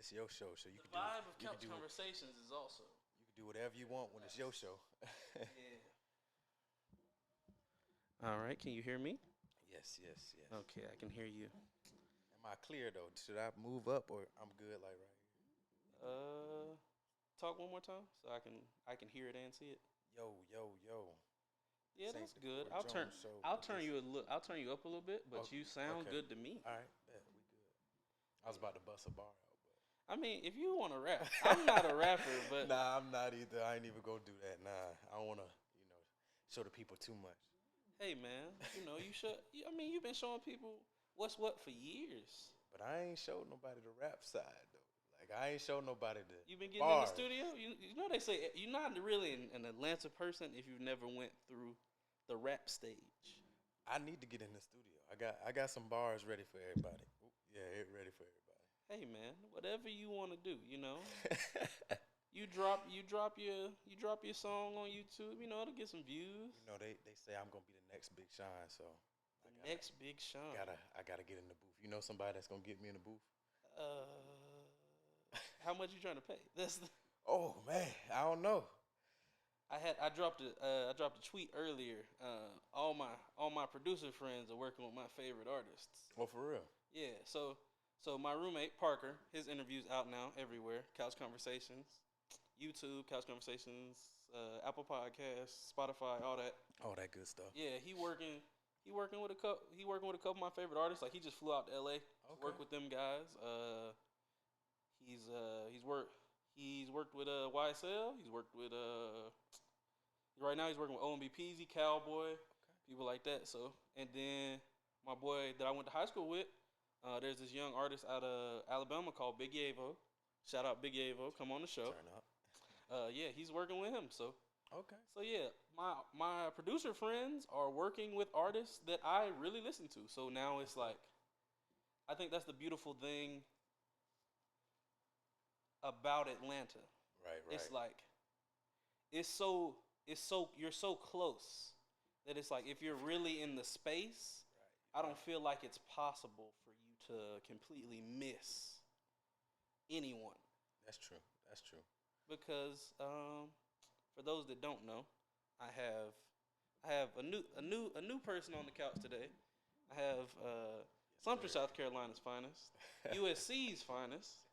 it's your show, so The vibe of couch do conversations is also. you can do whatever you want when it's your show. Yeah. All right. Can you hear me? Yes, yes, yes. Okay, I can hear you. Am I clear though? Should I move up or I'm good like right here? Talk one more time so I can hear it and see it. Yo. Yeah, This that's ain't the good. Corey Jones show, I'll but turn this. you a look. I'll turn you up a little bit, but Oh, you sound okay. good to me. All right, bet we good. I was about to bust a bar out, but I mean, if you want to rap, I'm not a rapper, but nah, I'm not either. I ain't even gonna do that. Nah, I don't wanna, show the people too much. hey, man, you should. I mean, you've been showing people what's what for years. But I ain't showed nobody the rap side though. Like I ain't showed nobody the You've been getting bars. in the studio. You know they say you're not really an Atlanta person if you've never went through the rap stage. I need to get in the studio. I got some bars ready for everybody. Ooh, yeah, it ready for everybody. Hey, man, whatever you want to do, You drop your song on YouTube, to get some views. They say I'm gonna be the next Big Sean, so Next Big Sean. I gotta get in the booth. You know somebody that's gonna get me in the booth? How much you trying to pay? Oh man, I don't know. I dropped a tweet earlier. All my producer friends are working with my favorite artists. Oh, for real? Yeah. So my roommate Parker, his interview's out now everywhere. Couch Conversations, YouTube, Couch Conversations, Apple Podcasts, Spotify, all that. All that good stuff. Yeah, he working with a couple of my favorite artists. Like he just flew out to LA to work with them guys. He's worked with YSL. He's worked with right now he's working with OMB Peasy, Cowboy, people like that. So and then my boy that I went to high school with, there's this young artist out of Alabama called Big Yavo. Shout out Big Yavo, come on the show. Turn up. Yeah, he's working with him. So okay. So yeah, my producer friends are working with artists that I really listen to. So now it's like, I think that's the beautiful thing about Atlanta. Right. It's like, you're so close that it's like if you're really in the space, I don't feel like it's possible for you to completely miss anyone. That's true. Because for those that don't know, I have a new person on the couch today. I have Sumter, South Carolina's finest, USC's finest,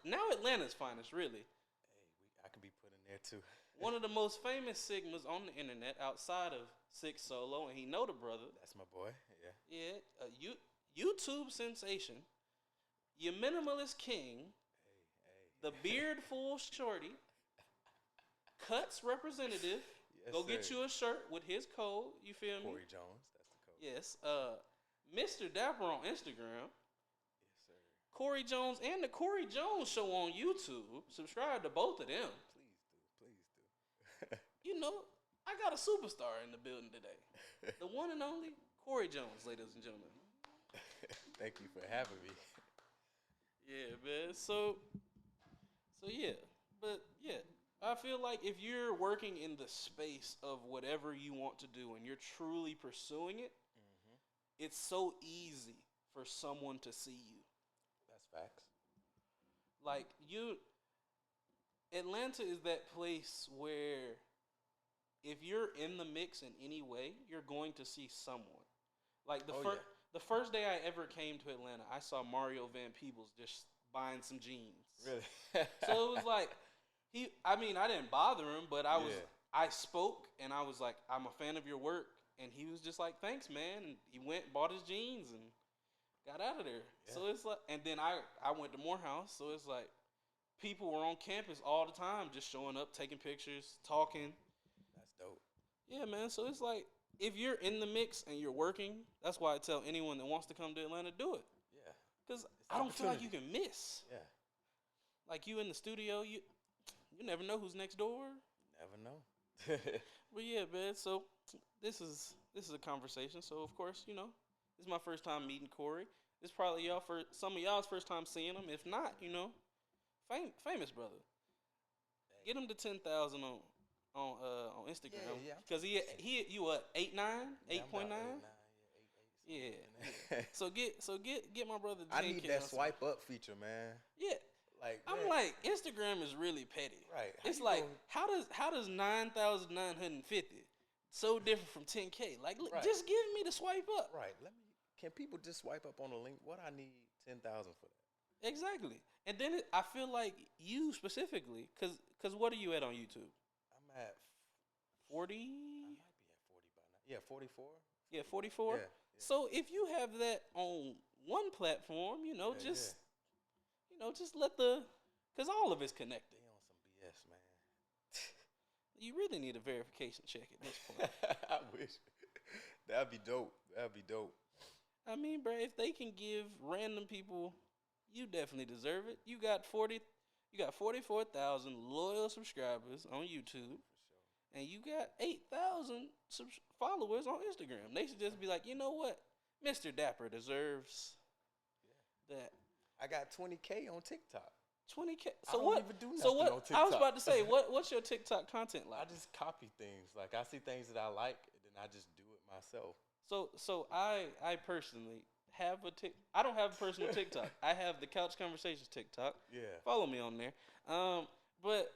now Atlanta's finest, really. Hey, I can be put in there too. One of the most famous Sigmas on the internet outside of Six Solo, and he know the brother. That's my boy. Yeah. Yeah, YouTube sensation, your minimalist king, the beardful shorty, Cuts representative. Yes, Go sir. get you a shirt with his code. You feel me? Corey Jones. That's the code. Yes. Mr. Dapper on Instagram. Yes, sir. Corey Jones and the Corey Jones Show on YouTube. Subscribe to both of them. Please do. I got a superstar in the building today. The one and only Corey Jones, ladies and gentlemen. Thank you for having me. Yeah, man. So yeah. But yeah. I feel like if you're working in the space of whatever you want to do and you're truly pursuing it, it's so easy for someone to see you. That's facts. Like Atlanta is that place where if you're in the mix in any way, you're going to see someone. Like the first day I ever came to Atlanta, I saw Mario Van Peebles just buying some jeans. Really? So it was like I didn't bother him, but I spoke and I was like, I'm a fan of your work. And he was just like, thanks, man. And he went, bought his jeans and got out of there. Yeah. So it's like, and then I went to Morehouse. So it's like people were on campus all the time, just showing up, taking pictures, talking. That's dope. Yeah, man. So it's like, if you're in the mix and you're working, that's why I tell anyone that wants to come to Atlanta, do it. Yeah. Because I don't feel like you can miss. Yeah. Like you in the studio, you never know who's next door. Never know. But yeah, man. So this is a conversation. So of course, this is my first time meeting Corey. This is probably some of y'all's first time seeing him. If not, famous brother. Get him to 10,000 on Instagram. Yeah. Because he you what 8.9, 8.9. Yeah. So get my brother. I need that swipe up feature, man. Yeah. Like I'm like, Instagram is really petty. Right. It's like how does 9,950 so different from 10K? Like, look, just give me the swipe up. Right. Can people just swipe up on the link? What I need 10,000 for that? Exactly. And then I feel like you specifically, cause what are you at on YouTube? I'm at 40. I might be at 40 by now. Yeah, 44. Yeah, 44. Yeah. So if you have that on one platform, just let cause all of it's connected. They on some BS, man. You really need a verification check at this point. I wish. That'd be dope. I mean, bro, if they can give random people, you definitely deserve it. You got 44,000 loyal subscribers on YouTube, and you got 8,000 followers on Instagram. They should just be like, you know what, Mr. Dapper deserves that. I got 20K on TikTok. 20K. So what? Even do nothing on TikTok. I was about to say, what's your TikTok content like? I just copy things. Like I see things that I like, and then I just do it myself. So I personally have I don't have a personal TikTok. I have the Couch Conversations TikTok. Yeah. Follow me on there. But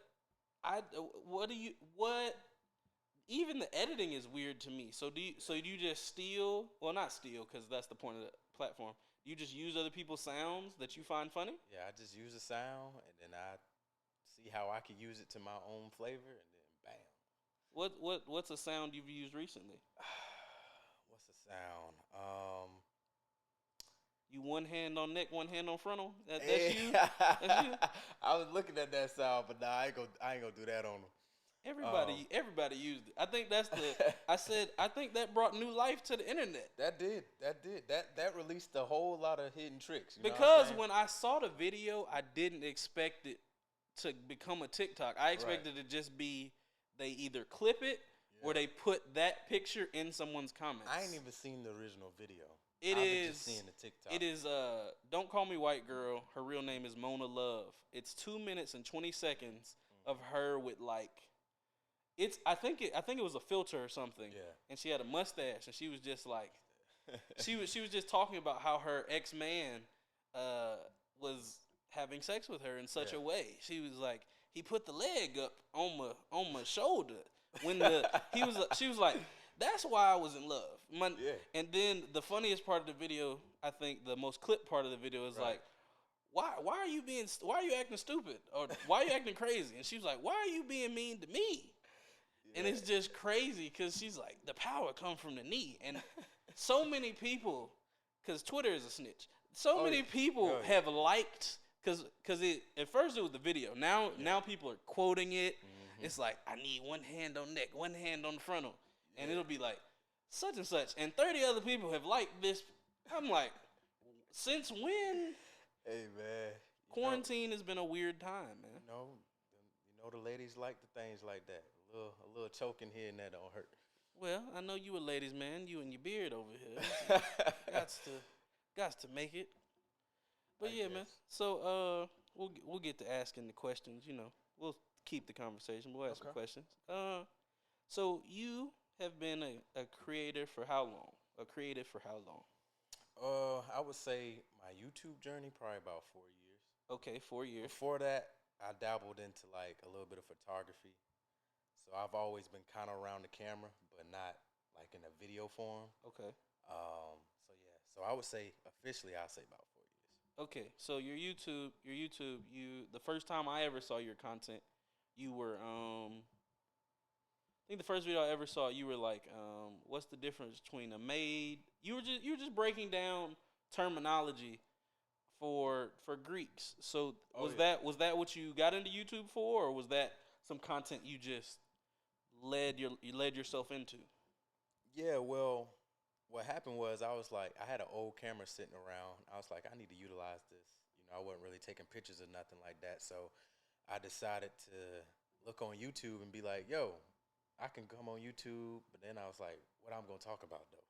even the editing is weird to me. So do you just steal? Well, not steal, because that's the point of the platform. You just use other people's sounds that you find funny? Yeah, I just use a sound, and then I see how I can use it to my own flavor, and then bam. What's a sound you've used recently? What's a sound? You one hand on neck, one hand on frontal. That's you. That's you. I was looking at that sound, but nah, I ain't gonna do that on them. Everybody used it. I think that's I think that brought new life to the internet. That did. That released a whole lot of hidden tricks. Because when I saw the video, I didn't expect it to become a TikTok. I expected it to just be they either clip it or they put that picture in someone's comments. I ain't even seen the original video. I've been just seeing the TikTok. It is Don't Call Me White Girl. Her real name is Mona Love. It's 2 minutes and 20 seconds of her with like I think it was a filter or something. Yeah. And she had a mustache, and she was just like she was just talking about how her ex-man was having sex with her in such a way. She was like, he put the leg up on my shoulder when she was like, that's why I was in love. And then the funniest part of the video, I think the most clipped part of the video is like, why are you acting stupid, or why are you acting crazy? And she was like, why are you being mean to me? And it's just crazy because she's like, the power comes from the knee. And so many people, because Twitter is a snitch, many people have liked, because at first it was the video. Now people are quoting it. Mm-hmm. It's like, I need one hand on neck, one hand on the frontal. And it'll be like, such and such. And 30 other people have liked this. I'm like, since when? Hey, man. Quarantine has been a weird time, man. You know the ladies like the things like that. A little choking here and there don't hurt. Well, I know you a ladies man. You and your beard over here. Gots to make it. But man. So we'll get to asking the questions. We'll keep the conversation. We'll ask some questions. So you have been a creator for how long? A creative for how long? I would say my YouTube journey probably about 4 years. Okay, 4 years. Before that, I dabbled into like a little bit of photography. So I've always been kind of around the camera, but not like in a video form. Okay. So I would say officially, I'll say about 4 years. Okay, so your YouTube, the first time I ever saw your content, you were I think the first video I ever saw, you were like, what's the difference between a maid? You were just breaking down terminology for Greeks. So was that what you got into YouTube for, or was that some content you just led yourself into? Yeah, well, what happened was I had an old camera sitting around. I was like, I need to utilize this. I wasn't really taking pictures or nothing like that. So I decided to look on YouTube and be like, yo, I can come on YouTube. But then I was like, what I'm going to talk about though?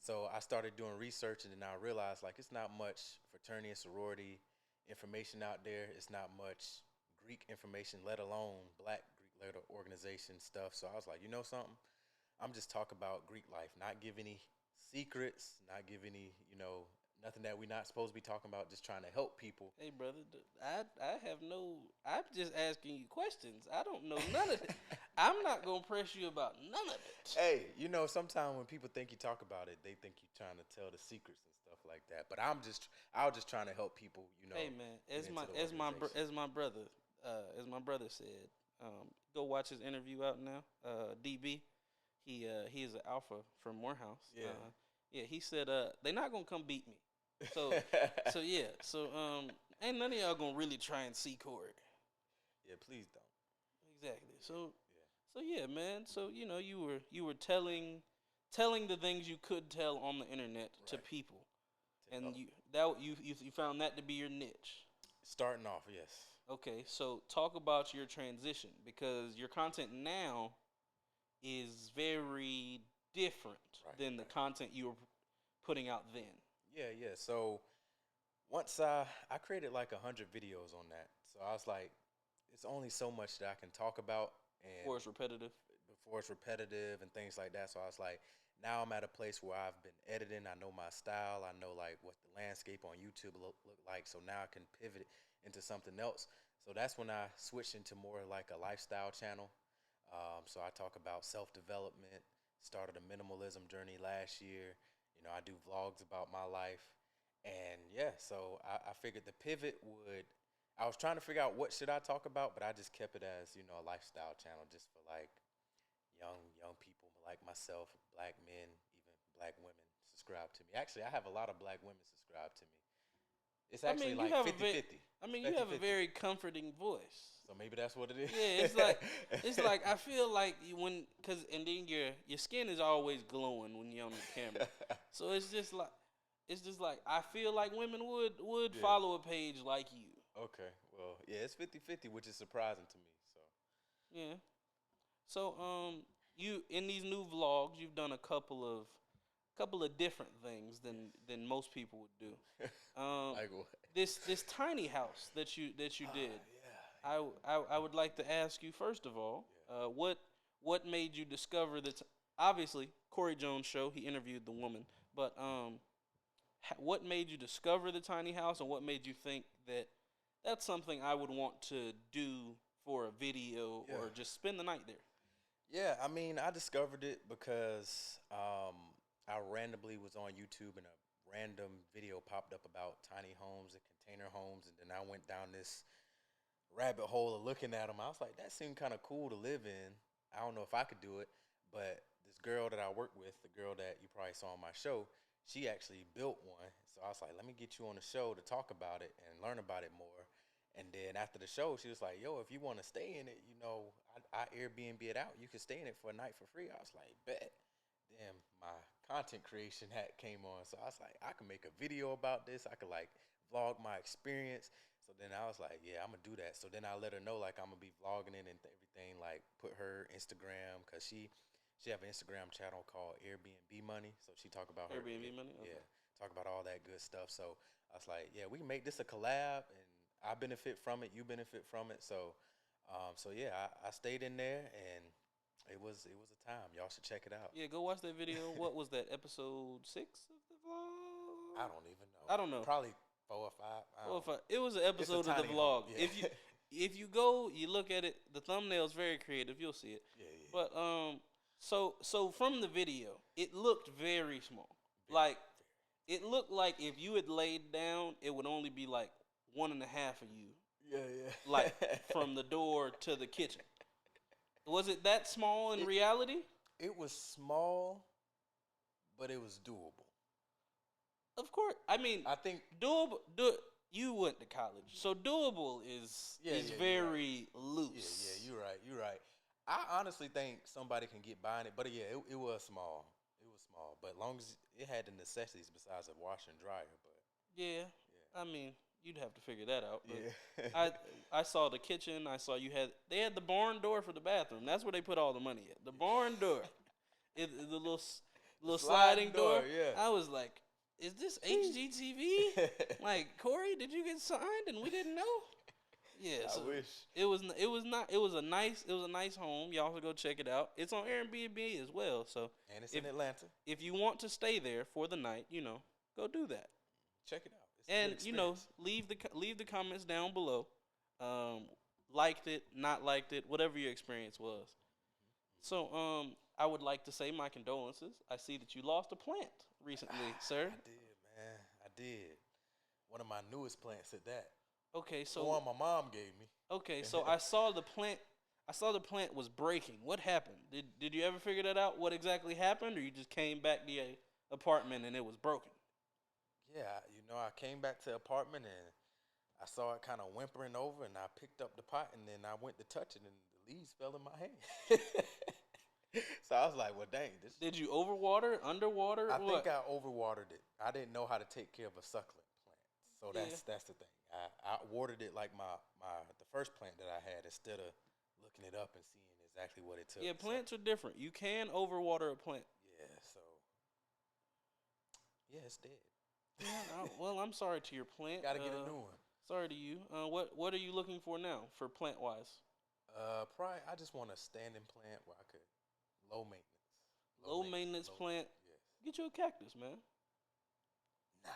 So I started doing research, and then I realized it's not much fraternity and sorority information out there. It's not much Greek information, let alone Black Greek letter organization stuff. So I was like, you know something? I'm just talk about Greek life, not give any secrets, not give any, nothing that we're not supposed to be talking about, just trying to help people. Hey, brother, I'm just asking you questions. I don't know none of it. I'm not going to press you about none of it. Hey, sometimes when people think you talk about it, they think you're trying to tell the secrets and stuff like that. But I was just trying to help people, Hey, man, as my brother said, go watch his interview out now. DB, he is an alpha from Morehouse. Yeah. He said they're not gonna come beat me. So ain't none of y'all gonna really try and see Corey. Yeah, please don't. Exactly. So yeah, man. So you were telling the things you could tell on the internet to people, and you found that to be your niche. Starting off, yes. Okay, so talk about your transition, because your content now is very different than the content you were putting out then. Yeah. So once I created like 100 videos on that, so I was like, it's only so much that I can talk about, and before it's repetitive and things like that. So I was like, now I'm at a place where I've been editing. I know my style. I know like what the landscape on YouTube look like. So now I can pivot into something else. So that's when I switched into more like a lifestyle channel. So I talk about self-development. Started a minimalism journey last year. I do vlogs about my life. And yeah, so I figured the pivot would, I was trying to figure out what should I talk about, but I just kept it as, a lifestyle channel just for like young people like myself, black men, even black women subscribe to me. Actually, I have a lot of black women subscribe to me. It's actually like 50-50. You have a very comforting voice. So maybe that's what it is. Yeah, it's like I feel like and then your skin is always glowing when you're on the camera. So it's just like I feel like women would follow a page like you. Okay, well, yeah, it's 50-50, which is surprising to me. So yeah, so you in these new vlogs, you've done a couple of different things than most people would do. Like what? This tiny house that you did. I would like to ask you, first of all, what made you discover that? Obviously, Corey Jones' show, he interviewed the woman, but what made you discover the tiny house, and what made you think that that's something I would want to do for a video or just spend the night there? Yeah, I mean, I discovered it because I randomly was on YouTube and a random video popped up about tiny homes and container homes, and then I went down this rabbit hole of looking at them. I was like, that seemed kind of cool to live in. I don't know if I could do it, but this girl that I work with, the girl that you probably saw on my show, she actually built one. So I was like, let me get you on the show to talk about it and learn about it more. And then after the show, she was like, yo, if you want to stay in it, I Airbnb it out. You can stay in it for a night for free. I was like, bet. Then my content creation hat came on. So I was like, I can make a video about this. I could like vlog my experience. So then I was like, yeah, I'm going to do that. So then I let her know, like, I'm going to be vlogging it and everything, like, put her Instagram, because she have an Instagram channel called Airbnb Money. So she talk about her Airbnb Money? Okay. Yeah, talk about all that good stuff. So I was like, yeah, we can make this a collab, and I benefit from it, you benefit from it. So yeah, I stayed in there, and it was a time. Y'all should check it out. Yeah, go watch that video. What was that, episode 6 of the vlog? I don't even know. I don't know. Probably 4 or 5. It was an episode of the vlog. Yeah. If you go, you look at it, the thumbnail is very creative. You'll see it. Yeah. But so from the video, it looked very small. It looked like if you had laid down, it would only be like 1.5 of you. Yeah. Like from the door to the kitchen. Was it that small in reality? It was small, but it was doable. Of course. I mean, I think doable. You went to college, so doable is very loose. Yeah, you're right. I honestly think somebody can get by in it, but yeah, it was small. It was small, but as long as it had the necessities besides a washer and dryer. But yeah. I mean, you'd have to figure that out. Yeah. I saw the kitchen. I saw they had the barn door for the bathroom. That's where they put all the money at. The barn door, the little sliding door. Yeah. I was like, is this HGTV? Like, Corey, did you get signed and we didn't know? Yeah, so I wish. it was a nice home. Y'all should go check it out. It's on Airbnb as well. So And it's in Atlanta. if you want to stay there for the night, go do that. Check it out. It's And a good experience. leave the comments down below. Liked it, not liked it, whatever your experience was. So I would like to say my condolences. I see that you lost a plant recently, sir. I did, man. I did. One of my newest plants at that. Okay, so the one my mom gave me. Okay, so I saw the plant. I saw the plant was breaking. What happened? Did you ever figure that out? What exactly happened, or you just came back to your apartment and it was broken? Yeah, I came back to the apartment and I saw it kind of whimpering over, and I picked up the pot and then I went to touch it, and the leaves fell in my hand. So I was like, "Well, dang!" Did you overwater, underwater? I think I overwatered it. I didn't know how to take care of a succulent plant, so that's the thing. I watered it like the first plant that I had instead of looking it up and seeing exactly what it took. Yeah, plants are different. You can overwater a plant. Yeah, so it's dead. Yeah, well, I'm sorry to your plant. Got to get a new one. Sorry to you. What are you looking for now for plant wise? Probably I just want a standing plant where I could low maintenance. Low maintenance plant. Yes. Get you a cactus, man. Nah.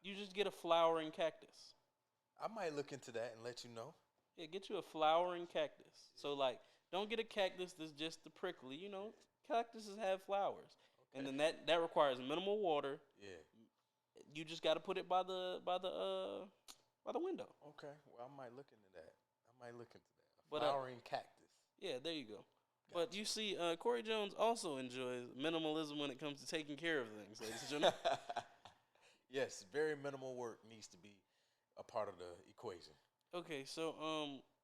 You just get a flowering cactus. I might look into that and let you know. Yeah, get you a flowering cactus. So like, don't get a cactus that's just the prickly. Cactuses have flowers, and then that requires minimal water. Yeah. You just got to put it by the window. Okay. Well, I might look into that. But, flowering cactus. Yeah, there you go. Gotcha. But you see, Corey Jones also enjoys minimalism when it comes to taking care of things, ladies and gentlemen. Yes, very minimal work needs to be a part of the equation. Okay, so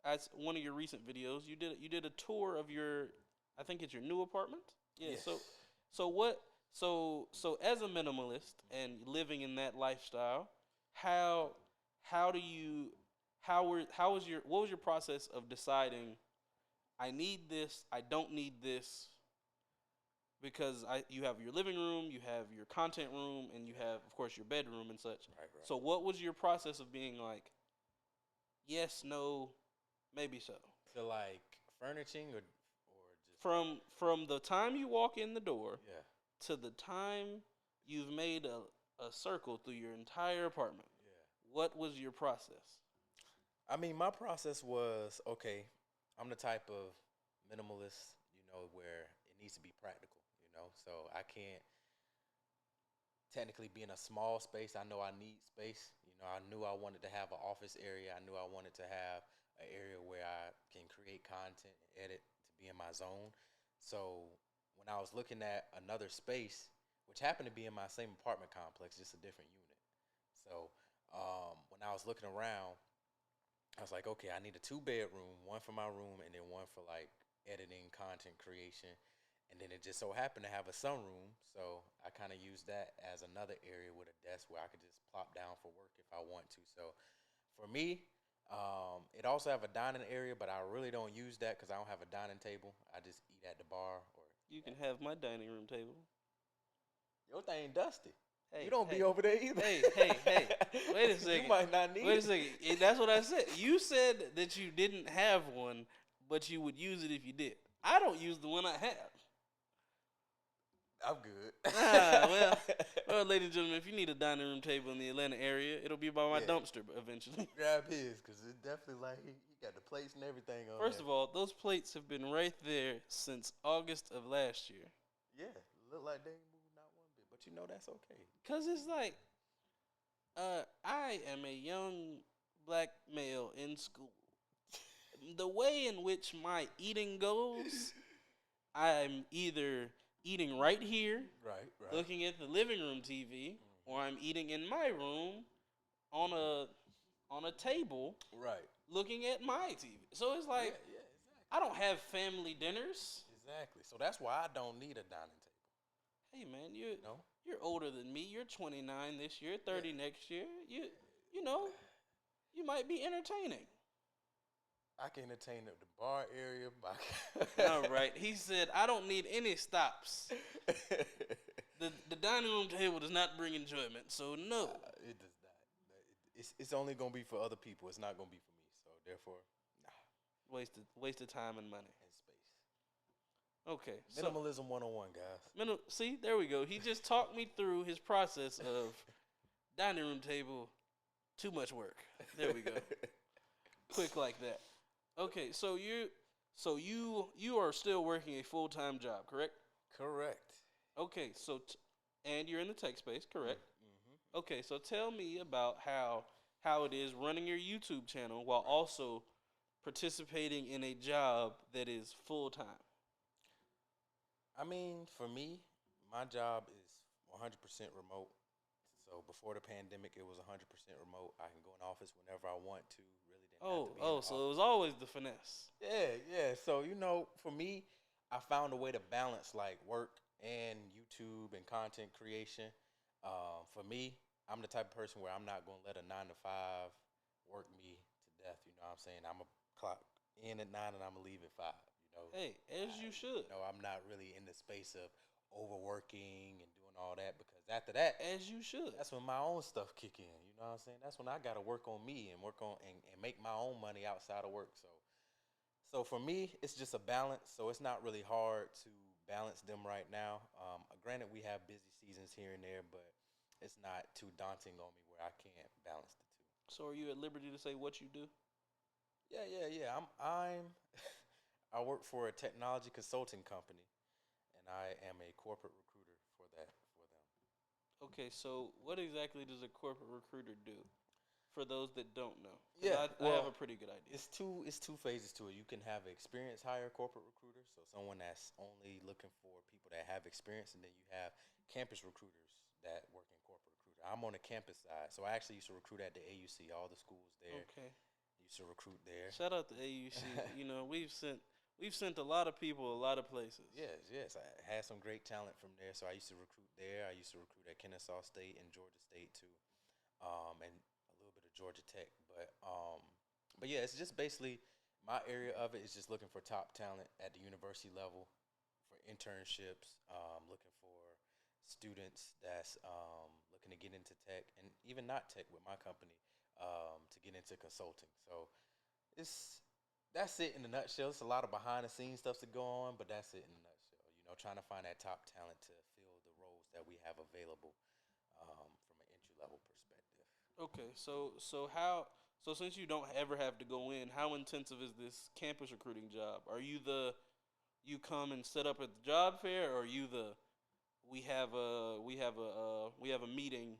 as one of your recent videos, you did a tour of I think it's your new apartment. Yeah. Yes. So as a minimalist and living in that lifestyle, what was your process of deciding I need this, I don't need this? Because you have your living room, you have your content room, and you have, of course, your bedroom and such. Right. So what was your process of being like, yes, no, maybe so? To like furnishing or just From the time you walk in the door, yeah, to the time you've made a circle through your entire apartment. Yeah. What was your process? I mean, my process was, okay, I'm the type of minimalist, where it needs to be practical, so I can't technically be in a small space. I know I need space. I knew I wanted to have an office area. I knew I wanted to have an area where I can create content and edit to be in my zone. So when I was looking at another space, which happened to be in my same apartment complex, just a different unit. So when I was looking around, I was like, okay, I need a 2-bedroom, one for my room, and then one for like editing, content creation. And then it just so happened to have a sunroom, so I kind of used that as another area with a desk where I could just plop down for work if I want to. So for me, it also have a dining area, but I really don't use that because I don't have a dining table. I just eat at the bar. You can have my dining room table. Your thing dusty. Hey, you don't be over there either. Hey. Wait a second. You might not need it. Wait a second. That's what I said. You said that you didn't have one, but you would use it if you did. I don't use the one I have. I'm good. Well, ladies and gentlemen, if you need a dining room table in the Atlanta area, it'll be by my dumpster eventually. Grab his, because it's definitely like he got the plates and everything on First of all, those plates have been right there since August of last year. Yeah, look like they ain't moved not one bit, but that's okay. Because it's like, I am a young black male in school. The way in which my eating goes, I'm either eating right here, right, looking at the living room TV, or I'm eating in my room on a table, right, looking at my TV. So it's like, exactly. I don't have family dinners. Exactly. So that's why I don't need a dining table. Hey man, you're older than me. You're 29 this year, 30 next year. You might be entertaining. I can entertain at the bar area. All right. He said, I don't need any stops. The dining room table does not bring enjoyment, so no. It does not. It's only going to be for other people. It's not going to be for me. So therefore, nah, Wasted time and money. and space. Okay. Minimalism 101, guys. See, there we go. He just talked me through his process of dining room table, too much work. There we go. Quick like that. Okay, so you are still working a full-time job, correct? Correct. Okay, and you're in the tech space, correct? Mm-hmm. Okay, so tell me about how it is running your YouTube channel while also participating in a job that is full-time. I mean, for me, my job is 100% remote. So before the pandemic, it was 100% remote. I can go in office whenever I want to. Really didn't have to be in the So office. it was always the finesse. Yeah. So for me, I found a way to balance like work and YouTube and content creation. For me, I'm the type of person where I'm not going to let a 9 to 5 work me to death. You know what I'm saying? I'm a clock in at 9 and I'm gonna leave at 5. Hey, as you should. I'm not really in the space of overworking and doing all that because after that, As you should. that's when my own stuff kick in. You know what I'm saying? That's when I got to work on me and work on and make my own money outside of work. So for me, it's just a balance. So it's not really hard to balance them right now. Granted, we have busy seasons here and there, but it's not too daunting on me where I can't balance the two. So are you at liberty to say what you do? Yeah. I'm I work for a technology consulting company, and I am a corporate recruiter for them. Okay, so what exactly does a corporate recruiter do? For those that don't know, Yeah, I have a pretty good idea. It's two phases to it. You can have an experienced hire corporate recruiter, so someone that's only looking for people that have experience, and then you have campus recruiters that work in corporate recruiter. I'm on the campus side, so I actually used to recruit at the AUC, all the schools there. Okay. Used to recruit there. Shout out to AUC. We've sent a lot of people a lot of places. Yes. I had some great talent from there, so I used to recruit there. I used to recruit at Kennesaw State and Georgia State too, and a little bit of Georgia Tech. But yeah, it's just basically my area of it is just looking for top talent at the university level for internships, looking for students that's looking to get into tech and even not tech with my company to get into consulting. So that's it in a nutshell. It's a lot of behind the scenes stuff to go on, but that's it in a nutshell. Trying to find that top talent to fill the roles that we have available from an entry level perspective. Okay, so since you don't ever have to go in, how intensive is this campus recruiting job? Are you you come and set up at the job fair, or are you we have a meeting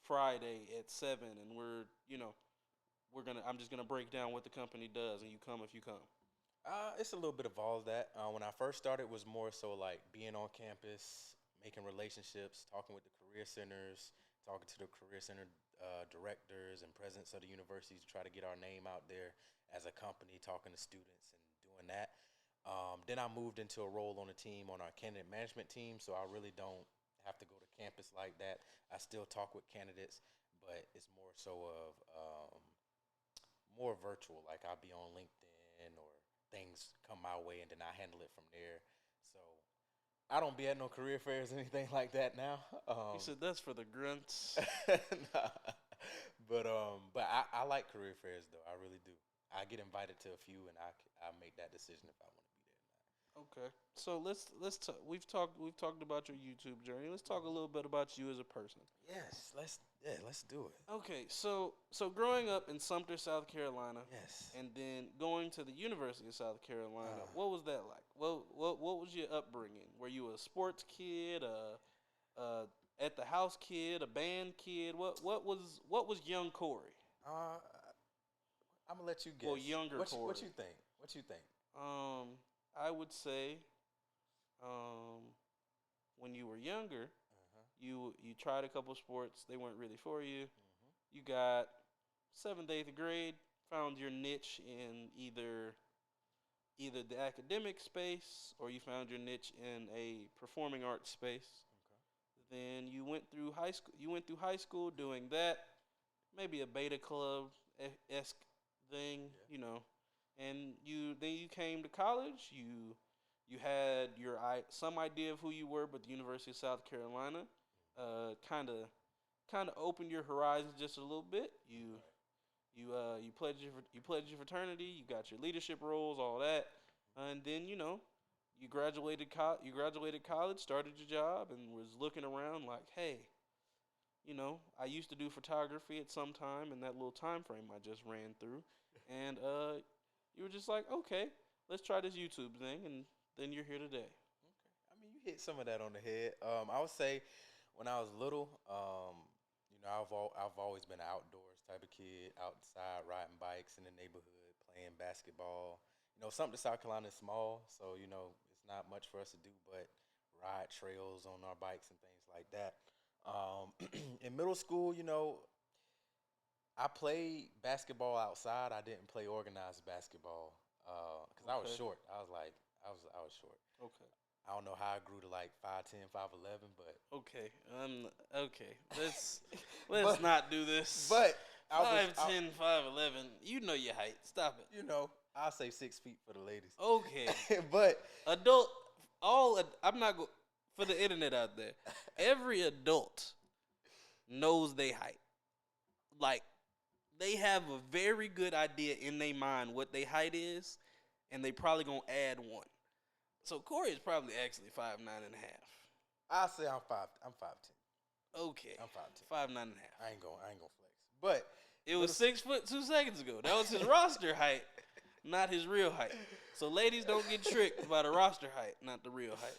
Friday at 7 and I'm just gonna break down what the company does and you come if you come. It's a little bit of all of that. When I first started, it was more so like being on campus, making relationships, talking with the career centers, talking to the career center directors and presidents of the universities to try to get our name out there as a company, talking to students and doing that. Then I moved into a role on a team on our candidate management team, so I really don't have to go to campus like that. I still talk with candidates, but it's more so of more virtual. Like I'll be on LinkedIn or things come my way and then I handle it from there. So I don't be at no career fairs or anything like that now. You said that's for the grunts. Nah. But I like career fairs though. I really do. I get invited to a few and I make that decision if I want to be there or not. Okay, so let's talk. We've talked about your YouTube journey. Let's talk a little bit about you as a person. Yes, let's do it. Okay, so growing up in Sumter, South Carolina, Yes, and then going to the University of South Carolina, what was that like? What was your upbringing? Were you a sports kid, at the house kid, a band kid? What was young Corey? I'm gonna let you guess. Well, younger Corey. What you think? What you think? I would say, when you were younger, you tried a couple sports. They weren't really for you. You got 7th, 8th grade, found your niche in either the academic space or you found your niche in a performing arts space. Okay. Then you went through high school. You went through high school doing that, maybe a beta club esque thing, and then you came to college. You had some idea of who you were, but the University of South Carolina kind of opened your horizons just a little bit. You You pledged your fraternity. You got your leadership roles, all that, and then you graduated. You graduated college, started your job, and was looking around like, hey, I used to do photography at some time in that little time frame I just ran through, and you were just like, okay, let's try this YouTube thing, and then you're here today. Okay. I mean, you hit some of that on the head. I would say when I was little, I've always been an outdoors type of kid, outside riding bikes in the neighborhood, playing basketball. Something to South Carolina is small, so it's not much for us to do, but ride trails on our bikes and things like that. In middle school, I played basketball outside. I didn't play organized basketball because I was short. I was short. Okay. I don't know how I grew to like 5'10", 5'11", but okay. Okay. Let's not do this. But 5'10", 5'11". You know your height. Stop it. I'll say 6 feet for the ladies. Okay. But I'm not go for the internet out there. Every adult knows their height. Like, they have a very good idea in their mind what their height is, and they probably gonna add one. So Corey is probably actually 5'9" and a half. I'll say I'm 5'10". Okay. I'm 5'10". 5'9" and a half. I ain't gonna flex. But it was 6 foot 2 seconds ago. That was his roster height, not his real height. So ladies, don't get tricked by the roster height, not the real height.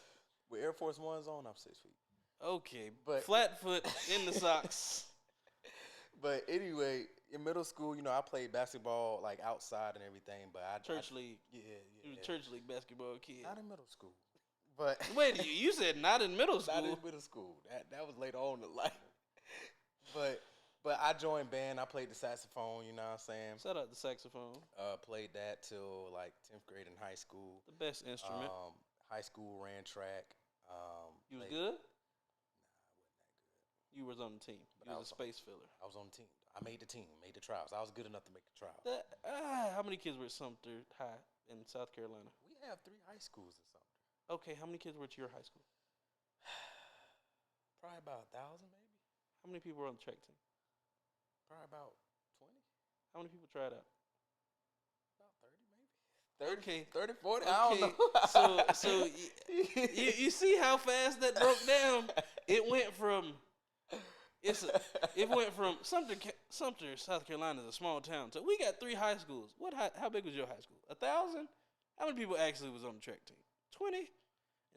With Air Force Ones on, I'm 6 feet. Okay, but flat foot in the socks. But anyway, in middle school, I played basketball like outside and everything. But church league. Yeah. You was a church league basketball kid. Not in middle school. But wait, you said not in middle school. Not in middle school. That was later on in life. But I joined band. I played the saxophone. You know what I'm saying? Shout out the saxophone. Played that till like 10th grade in high school. The best instrument. High school ran track. You was good? Nah, I wasn't that good. You was on the team. But you was a space filler. I was on the team. I made the team, made the trials. I was good enough to make the trials. How many kids were at Sumter High in South Carolina? We have 3 high schools in Sumter. Okay, how many kids were at your high school? Probably about 1,000, maybe. How many people were on the track team? Probably about 20. How many people tried out? About 30, maybe. 30, okay. 30, 40. Okay. I don't know. so you see how fast that broke down? It went from Sumter, South Carolina is a small town. So we got 3 high schools. How big was your high school? 1,000? How many people actually was on the track team? 20? And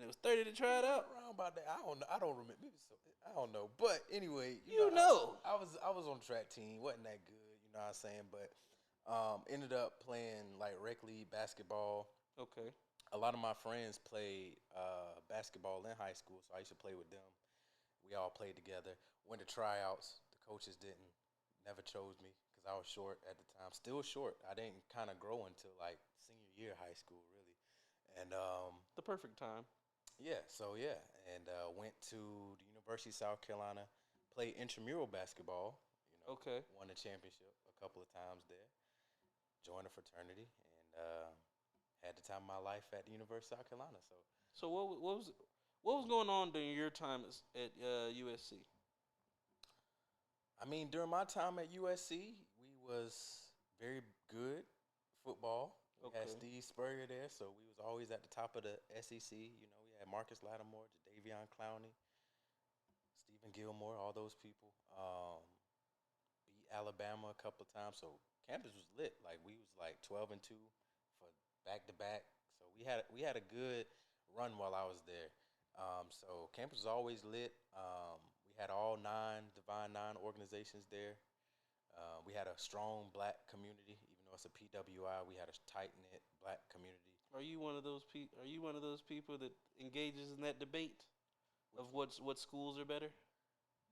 it was 30 to try it out? Around about that. I don't remember. I don't know. But anyway, you know. I was on the track team. Wasn't that good, you know what I'm saying? But ended up playing like rec league basketball. Okay. A lot of my friends played basketball in high school, so I used to play with them. We all played together. Went to tryouts. The coaches never chose me because I was short at the time. Still short. I didn't kind of grow until like senior year high school, really. And the perfect time. Yeah. So yeah, and went to the University of South Carolina. Played intramural basketball. Okay. Won the championship a couple of times there. Joined a fraternity and had the time of my life at the University of South Carolina. So what was going on during your time at USC? I mean, during my time at USC, we was very good football. We had Steve Spurrier there, so we was always at the top of the SEC. We had Marcus Lattimore, Jadeveon Clowney, Stephen Gilmore, all those people. Beat Alabama a couple of times, so campus was lit. Like we was like 12-2 for back-to-back. So we had a good run while I was there. So campus was always lit. We had all Divine Nine organizations there. We had a strong black community, even though it's a PWI. We had a tight-knit black community. Are you one of those people that engages in that debate of what schools are better?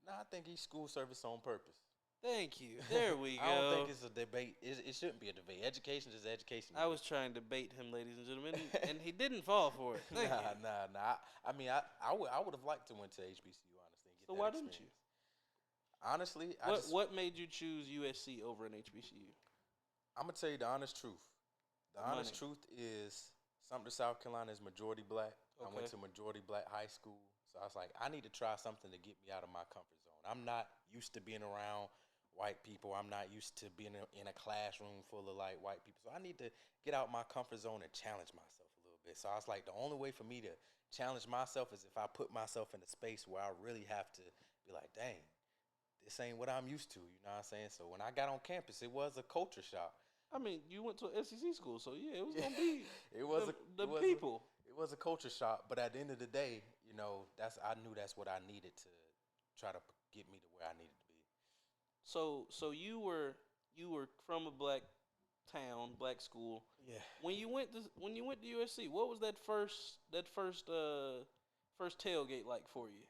No, I think each school serves its own purpose. Thank you. There we go. I don't think it's a debate. It shouldn't be a debate. Education is education. I was trying to bait him, ladies and gentlemen, and he didn't fall for it. Nah. I mean, I would have liked to went to HBCU, honestly. So why didn't you? Honestly, what made you choose USC over an HBCU? I'm gonna tell you the honest truth. The honest truth is Sumter, South Carolina is majority black. I went to majority black high school, so I was like, I need to try something to get me out of my comfort zone. I'm not used to being around white people. I'm not used to being in a classroom full of like white people. So I need to get out my comfort zone and challenge myself a little bit. So I was like, the only way for me to challenge myself is if I put myself in a space where I really have to be like, dang, this ain't what I'm used to. You know what I'm saying? So when I got on campus, it was a culture shock. I mean, you went to an SEC school, so yeah, it was gonna be it was the people. It was a culture shock, but at the end of the day, you know, I knew that's what I needed to try to get me to where I needed to be. So you were from a black town, black school. Yeah. When you went to USC, what was that first tailgate like for you?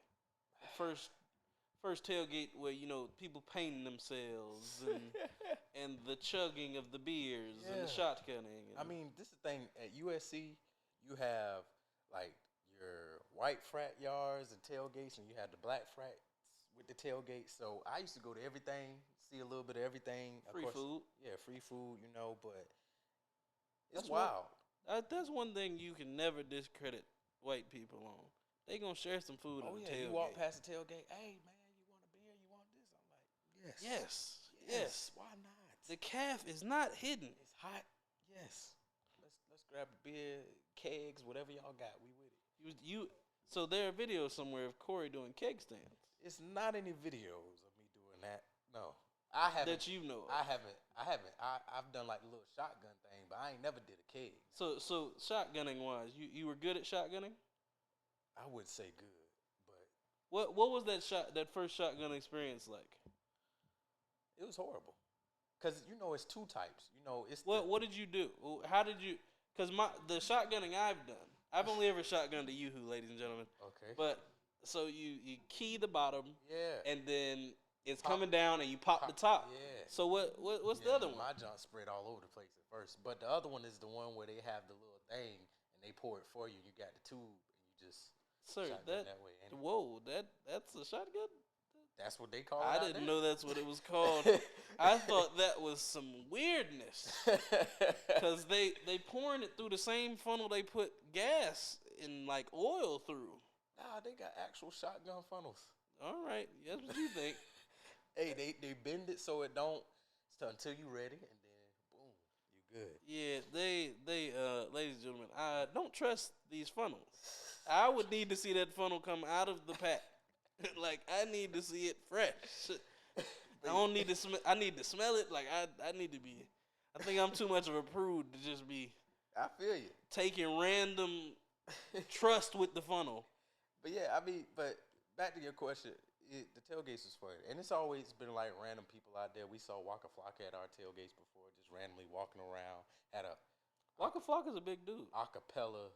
First tailgate where, you know, people painting themselves and the chugging of the beers and the shotgunning. I mean, this is the thing. At USC, you have, like, your white frat yards and tailgates, and you have the black frats with the tailgates. So I used to go to everything, see a little bit of everything. Free food. Yeah, free food, you know, but it's That's wild. That's one thing you can never discredit white people on. They gonna share some food on the tailgate. You walk past the tailgate, hey, man. Yes. Why not? The calf is not hidden. It's hot. Yes. Let's grab a beer, kegs, whatever y'all got. We with it. So there are videos somewhere of Corey doing keg stands. It's not any videos of me doing that. No, I haven't. That you know of. I haven't. I've done like a little shotgun thing, but I ain't never did a keg. So shotgunning wise, you were good at shotgunning? I would say good, but what was that first shotgun experience like? It was horrible. Cause you know it's two types. You know it's what did you do? How did you? Cause the shotgunning I've done, I've only ever shotgunned a Yoo-hoo, ladies and gentlemen. Okay. But so you key the bottom. Yeah. And then it's coming down and you pop the top. Yeah. So what's the other one? My junk spread all over the place at first, but the other one is the one where they have the little thing and they pour it for you. You got the tube and you just shotgun that way. And whoa, that's a shotgun. That's what they call it. I didn't know that's what it was called. I thought that was some weirdness. Because they pouring it through the same funnel they put gas and like oil through. Nah, they got actual shotgun funnels. All right, that's what you think. Hey, they bend it so it don't until you ready, and then boom, you good. Yeah, they ladies and gentlemen, I don't trust these funnels. I would need to see that funnel come out of the pack. Like, I need to see it fresh. I don't need to I need to smell it. Like, I need to be. I think I'm too much of a prude to just be. I feel you. Taking random trust with the funnel. But yeah, I mean, but back to your question, the tailgates was fun, and it's always been like random people out there. We saw Waka Flocka at our tailgates before, just randomly walking around. Had a Waka Flocka's a big dude. Acapella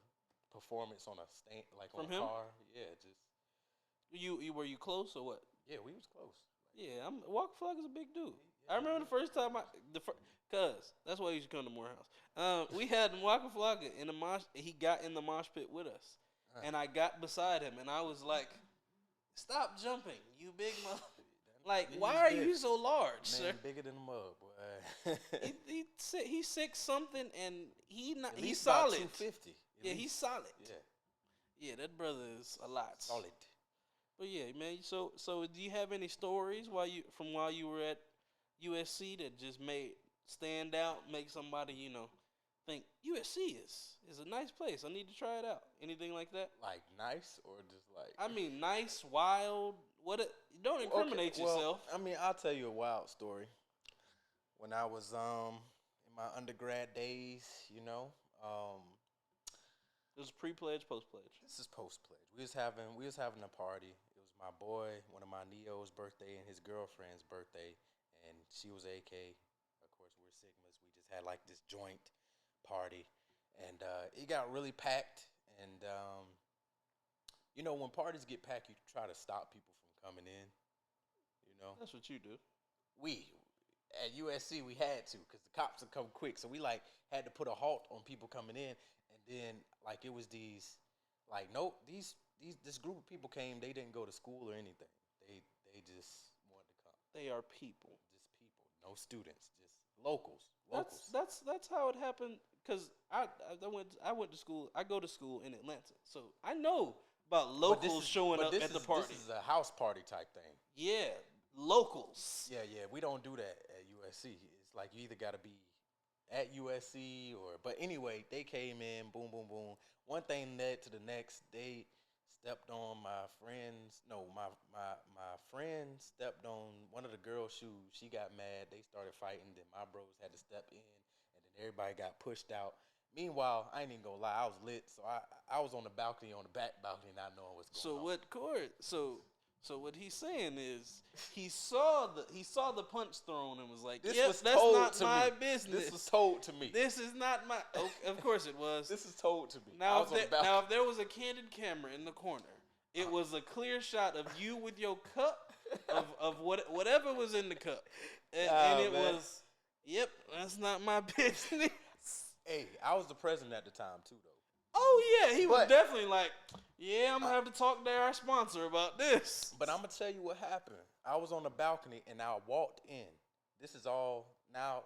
performance on a stand, like from on a him? car. Yeah, just. You were you close or what? Yeah, we was close. Yeah, Waka Flocka's a big dude. I remember the first time cause that's why he used to come to Morehouse. We had Waka Flocka in the mosh. He got in the mosh pit with us, and I got beside him, and I was like, "Stop jumping, you big mother! Like, why are you so large, sir? Bigger than a mug, boy." He's 6 something, and he's solid. solid. 250. Yeah, he's solid. Yeah. Yeah, that brother is a lot. Solid. But yeah, man. So do you have any stories while you were at USC that just stand out, make somebody think USC is a nice place? I need to try it out. Anything like that? Like nice or just like? I mean, nice, wild. Don't incriminate yourself. I mean, I'll tell you a wild story. When I was in my undergrad days, This is pre-pledge, post-pledge. This is post-pledge. We was having a party. It was my boy, one of my Neo's birthday, and his girlfriend's birthday, and she was AK. Of course, we're Sigmas. We just had like this joint party, and it got really packed. And when parties get packed, you try to stop people from coming in. That's what you do. We at USC we had to, because the cops would come quick, so we like had to put a halt on people coming in. And then, like, it was these, like, nope, this group of people came. They didn't go to school or anything. They just wanted to come. They are people. Just people, no students, just locals. That's how it happened. Cause I went to school. I go to school in Atlanta, so I know about locals showing up at the party. This is a house party type thing. Yeah, locals. Yeah, we don't do that at USC. It's like you either got to be at USC or. But anyway, they came in, boom, boom, boom. One thing led to the next. They stepped on my friend's. No, my friend stepped on one of the girls' shoes. She got mad. They started fighting. Then my bros had to step in, and then everybody got pushed out. Meanwhile, I ain't even gonna lie, I was lit, so I was on the balcony, on the back balcony, not knowing what's going on. So what, Corey? So what he's saying is he saw the punch thrown and was like, "Yep, that's not my business. This was told to me. This is not my." Oh, of course it was. This is told to me. Now, if there was a candid camera in the corner, it was a clear shot of you with your cup of whatever was in the cup, and it was, "Yep, that's not my business." Hey, I was the president at the time too, though. Oh yeah, he was definitely like, yeah, I'm gonna have to talk to our sponsor about this. But I'm gonna tell you what happened. I was on the balcony and I walked in. This is all now.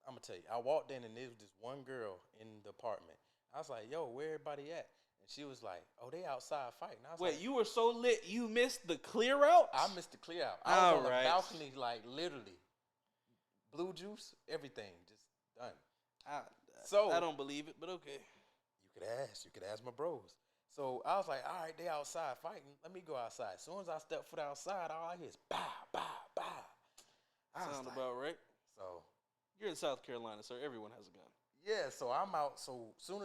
I'm gonna tell you. I walked in and there was this one girl in the apartment. I was like, "Yo, where everybody at?" And she was like, "Oh, they outside fighting." I was Wait, like, you were so lit, you missed the clear out? I missed the clear out. I was on the balcony, like literally, blue juice, everything, just done. So I don't believe it, but okay. You could ask my bros. So I was like, all right, they outside fighting. Let me go outside. As soon as I step foot outside, all I hear is bow, bow, bow. Sound about right. So you're in South Carolina, sir. Everyone has a gun. Yeah, so I'm out. So soon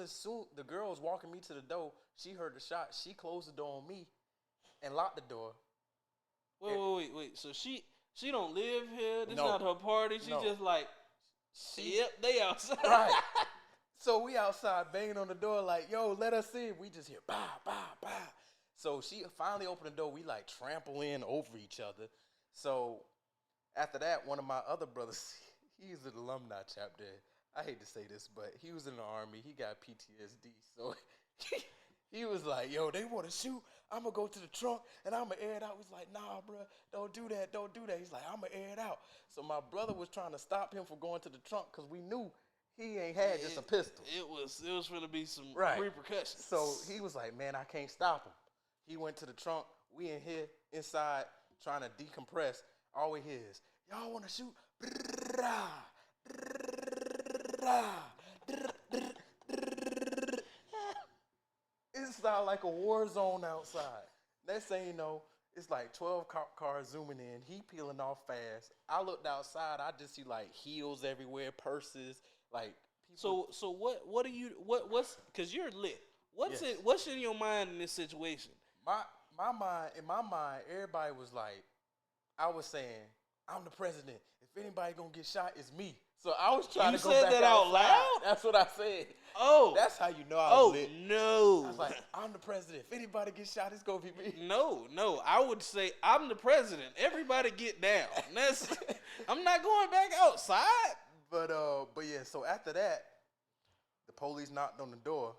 the girl was walking me to the door, she heard the shot. She closed the door on me and locked the door. Wait. So she don't live here. This not her party. She just like, yep, they outside. Right. So we outside banging on the door like, yo, let us in. We just hear bah, bah, bah. So she finally opened the door. We like trample in over each other. So after that, one of my other brothers, he's an alumni chapter. I hate to say this, but he was in the Army. He got PTSD. So he was like, yo, they want to shoot. I'm going to go to the trunk and I'm going to air it out. He's like, nah, bro, don't do that. Don't do that. He's like, I'm going to air it out. So my brother was trying to stop him from going to the trunk because we knew he ain't had just a pistol. It was going to be some repercussions. So he was like, man, I can't stop him. He went to the trunk. We in here inside trying to decompress. All we hear is, y'all want to shoot? It sounds like a war zone outside. Next thing you know, it's like 12 cop cars zooming in. He peeling off fast. I looked outside. I just see like heels everywhere, purses, like people. So what are you what's because you're lit. What's in your mind in this situation? In my mind, everybody was like, I was saying, I'm the president. If anybody gonna get shot, it's me. So I was trying to go back outside. You said that out loud? That's what I said. Oh. That's how you know I was lit. No. I was like, I'm the president. If anybody gets shot, it's going to be me. No. I would say, I'm the president. Everybody get down. I'm not going back outside. But yeah, so after that, the police knocked on the door,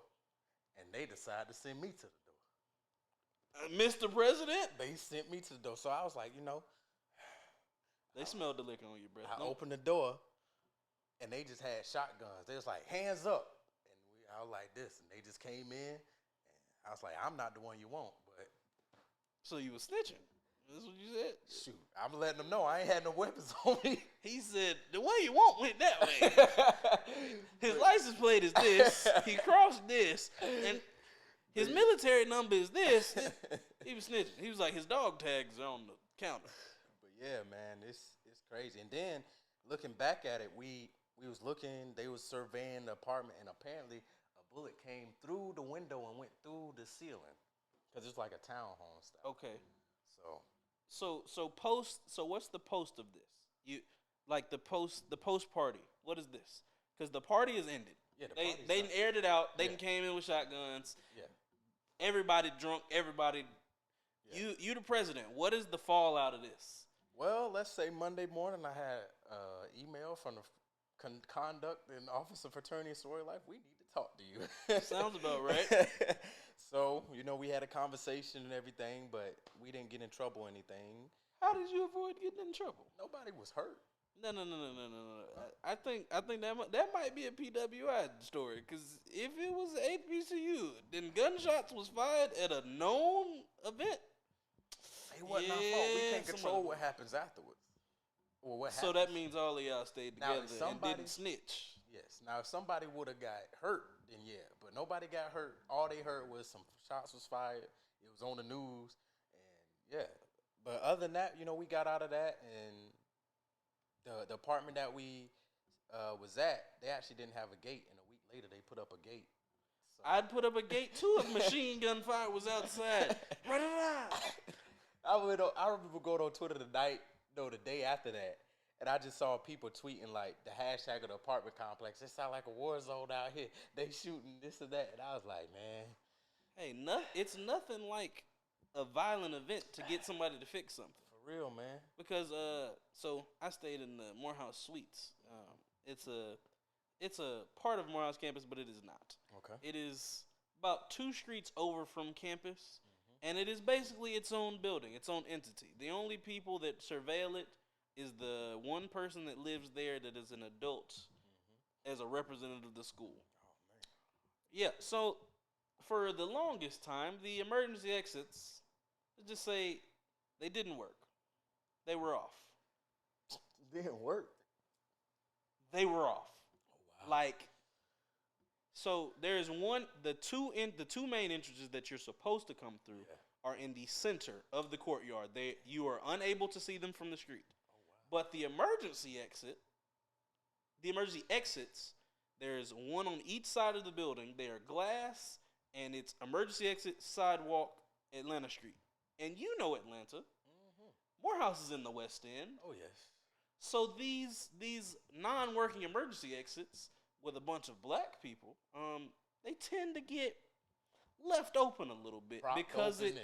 and they decided to send me to the door. Mr. President? They sent me to the door. So I was like, They smelled the liquor on your breath. I opened the door. And they just had shotguns. They was like, hands up. And I was like this. And they just came in. And I was like, I'm not the one you want. But so you was snitching. That's what you said? Shoot. I'm letting them know I ain't had no weapons on me. He said, the one you want went that way. His license plate is this. He crossed this. And his military number is this. He was snitching. He was like, his dog tags are on the counter. But yeah, man, it's crazy. And then looking back at it, we was looking, they was surveying the apartment, and apparently a bullet came through the window and went through the ceiling because it's like a townhome style. Okay. So what's the post of this? You like the post party. What is this? Because the party is ended. Yeah, they aired it out. They came in with shotguns. Yeah. Everybody drunk. Everybody. Yeah. You the president. What is the fallout of this? Well, let's say Monday morning I had email from the Conduct and Office of Fraternity and Sorority Life. We need to talk to you. Sounds about right. So, we had a conversation and everything, but we didn't get in trouble or anything. How did you avoid getting in trouble? Nobody was hurt. No. I think that might be a PWI story, because if it was HBCU, then gunshots was fired at a known event. It wasn't our fault. We can't control what happens afterwards. Well, what So happens? that means all of y'all stayed Now, together if and somebody- didn't snitch. Yes. Now, if somebody would have got hurt, then yeah. But nobody got hurt. All they heard was some shots was fired. It was on the news, and yeah. But other than that, we got out of that, and the apartment that we was at, they actually didn't have a gate, and a week later they put up a gate. So. I'd put up a gate too if machine gun fire was outside. I remember going on Twitter the day after that, and I just saw people tweeting like the hashtag of the apartment complex. It sound like a war zone out here. They shooting this and that, and I was like, man. Hey, it's nothing like a violent event to get somebody to fix something. For real, man. Because so I stayed in the Morehouse Suites. It's a part of Morehouse campus, but it is not. Okay. It is about 2 streets over from campus, and it is basically its own building, its own entity. The only people that surveil it is the one person that lives there that is an adult as a representative of the school. Oh, man. Yeah, so for the longest time, the emergency exits, let's just say, they didn't work. They were off. Didn't work. They were off. Oh, wow. So there is the two main entrances that you're supposed to come through are in the center of the courtyard. You are unable to see them from the street. Oh, wow. But the emergency exits, there's one on each side of the building. They are glass, and it's emergency exit, sidewalk, Atlanta Street. And you know Atlanta. Morehouse is in the West End. Oh, yes. So these non-working emergency exits with a bunch of black people, they tend to get left open a little bit because it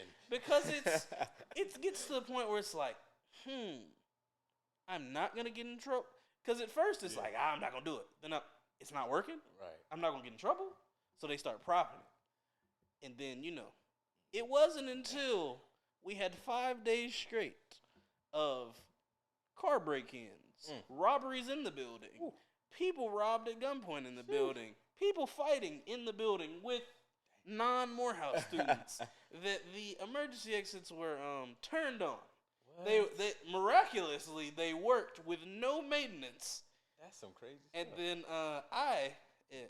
gets to the point where it's like, I'm not gonna get in trouble. Because at first it's like, I'm not gonna do it. Then it's not working. Right. I'm not gonna get in trouble. So they start propping it, and then it wasn't until we had 5 days straight of car break-ins, robberies in the building, people robbed at gunpoint in the building, people fighting in the building with non-Morehouse students, that the emergency exits were turned on. They miraculously they worked with no maintenance. That's some crazy and stuff. Then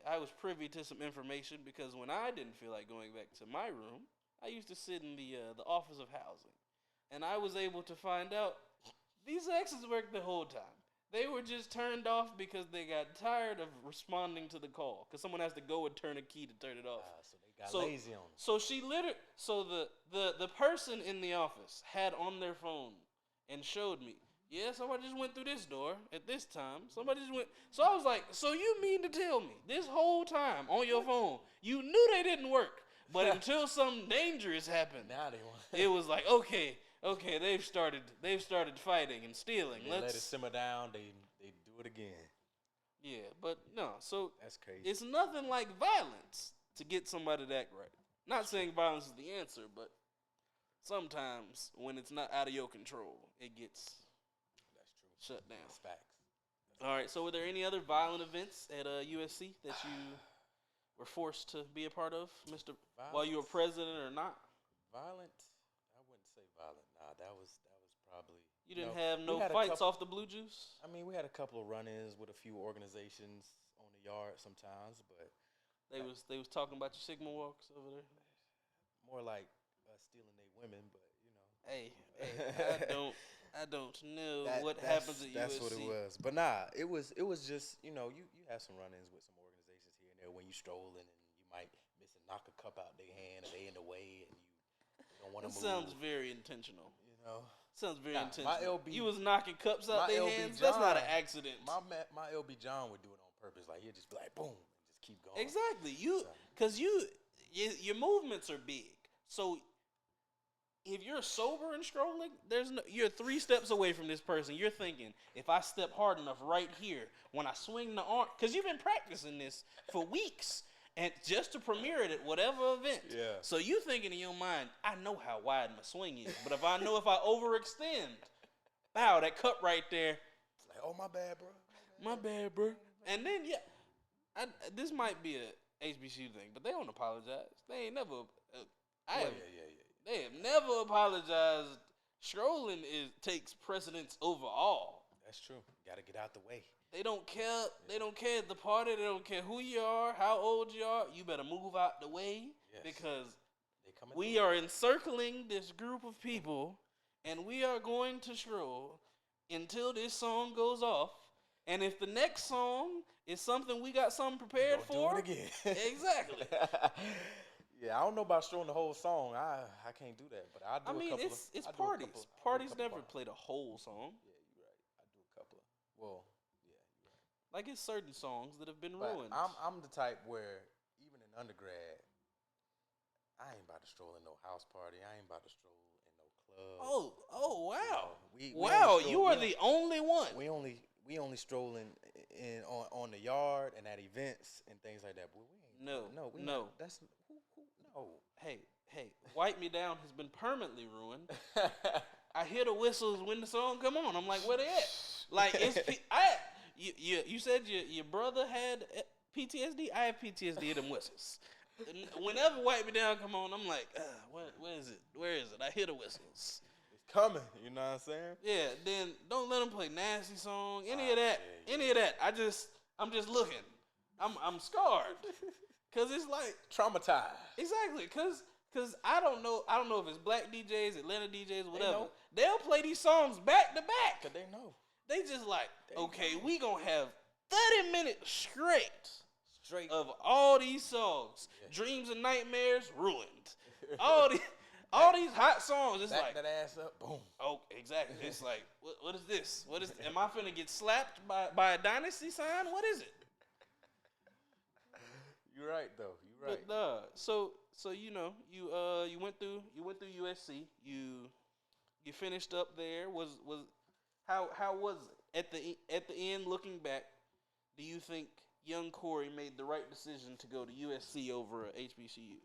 I was privy to some information because when I didn't feel like going back to my room, I used to sit in the Office of Housing, and I was able to find out these exits worked the whole time. They were just turned off because they got tired of responding to the call because someone has to go and turn a key to turn it off. So they got lazy on it. So the person in the office had on their phone and showed me, yeah, somebody just went through this door at this time. Somebody just went. So I was like, so you mean to tell me this whole time on your phone, you knew they didn't work, but until something dangerous happened, now they want. It was like, okay, they've started fighting and stealing. Let it simmer down. They do it again. Yeah, but no. So that's crazy. It's nothing like violence to get somebody to act right. Not saying violence is the answer, but sometimes when it's not out of your control, it gets shut down. That's facts. All right. So were there any other violent events at USC that you were forced to be a part of, Mr. While you were president or not? Violent? I wouldn't say violent. Nah, that was probably. You didn't have no fights off the Blue Juice? I mean, we had a couple of run-ins with a few organizations on the yard sometimes, but they was talking about your Sigma walks over there. More like stealing their women, but Hey, I don't know what happens at USC. That's what it was. But nah, it was just you have some run-ins with some organizations here and there when you strolling and you might knock a cup out their hand or they in the way and you don't want to move. Sounds very intentional. Sounds very intentional. My LB, you was knocking cups out their hands. John, that's not an accident. My LB John would do it on purpose. Like he'd just be like boom and just keep going. Exactly. Your movements are big. So if you're sober and strolling, you're 3 steps away from this person. You're thinking, if I step hard enough right here, when I swing the arm, because you've been practicing this for weeks, and just to premiere it at whatever event. Yeah. So you thinking in your mind, I know how wide my swing is, but if I overextend, wow, that cup right there. It's like, oh, my bad, bro. My bad, bro. And then, this might be a HBCU thing, but they don't apologize. They ain't never. They have never apologized. Strolling takes precedence over all. That's true. Got to get out the way. They don't care. They don't care the party. They don't care who you are, how old you are. You better move out the way because we are encircling this group of people, and we are going to stroll until this song goes off. And if the next song is something we got something prepared for, do it again. Exactly. Yeah, I don't know about strolling the whole song. I can't do that, but I do. It's parties. Parties never play the whole song. Yeah, you're right. I do a couple of. Well, yeah, you're right. Like it's certain songs that have been ruined. I'm the type where even in undergrad, I ain't about to stroll in no house party. I ain't about to stroll in no club. Oh, wow. Wow, you are the only one. We only strolling on the yard and at events and things like that. But we ain't. No. That's no. Hey, Wipe Me Down has been permanently ruined. I hear the whistles when the song come on. I'm like, where they at? Like you said your brother had PTSD. I have PTSD of them whistles. Whenever Wipe Me Down come on, I'm like, where is it? Where is it? I hear the whistles. It's coming. You know what I'm saying? Yeah. Then don't let them play nasty song. Any of that. I'm just looking. I'm scarred. Cause it's like traumatized. Exactly. Cause I don't know if it's black DJs, Atlanta DJs, or whatever. They'll play these songs back to back. Cause they know. They just like, we gonna have 30 minutes straight of all these songs. Yeah. Dreams and Nightmares ruined. All these hot songs. It's back like that ass up, boom. Oh, exactly. It's like, what is this? Am I finna get slapped by a dynasty sign? What is it? You're right though. You're right. But so you know, you went through USC. You finished up there. How was it at the end? Looking back, do you think young Corey made the right decision to go to USC over HBCU?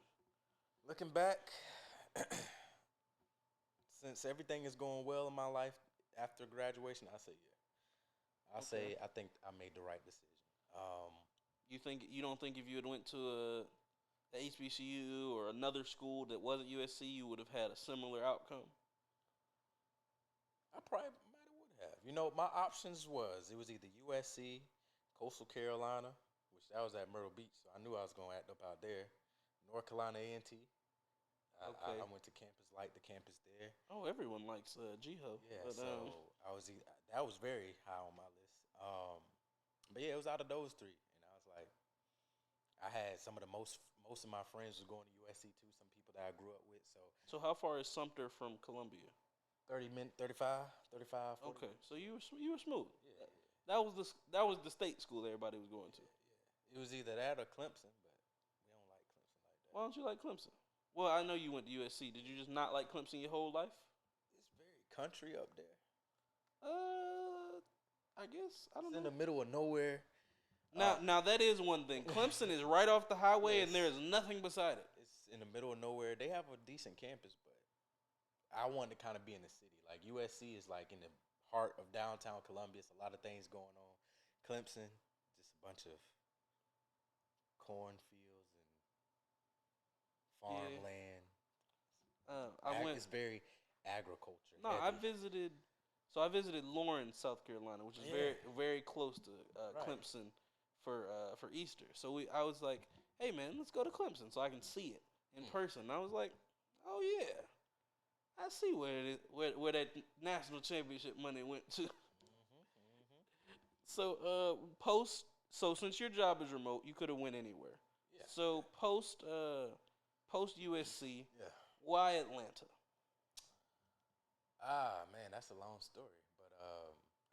Looking back, since everything is going well in my life after graduation, I say yeah. I think I made the right decision. You don't think if you had went to a HBCU or another school that wasn't USC, you would have had a similar outcome? I probably would have. You know, my options was either USC, Coastal Carolina, which that was at Myrtle Beach, so I knew I was going to act up out there. North Carolina A&T. Okay. I went to Campus Light, the campus there. Oh, everyone likes GHO. Yeah, but, so that was very high on my list. But yeah, it was out of those three, and I was like, I had some of the most of my friends was going to USC too. Some people that I grew up with. So how far is Sumter from Columbia? 35, 40. Okay, so you were smooth. Yeah. That was the state school everybody was going to. Yeah. It was either that or Clemson, but we don't like Clemson like that. Why don't you like Clemson? Well, I know you went to USC. Did you just not like Clemson your whole life? It's very country up there. I guess I don't know. In the middle of nowhere. Now that is one thing. Clemson is right off the highway, and there is nothing beside it. It's in the middle of nowhere. They have a decent campus, but I wanted to kind of be in the city. Like USC is like in the heart of downtown Columbia. It's a lot of things going on. Clemson, just a bunch of cornfields and farmland. It's very agriculture. No, heavy. I visited Lawrence, South Carolina, which is very, very close to Clemson for Easter. So I was like, hey man, let's go to Clemson so I can see it in person. And I was like, oh yeah, I see where that national championship money went to. So since your job is remote, you could have went anywhere. Yeah. So post USC, why Atlanta? Man, that's a long story, but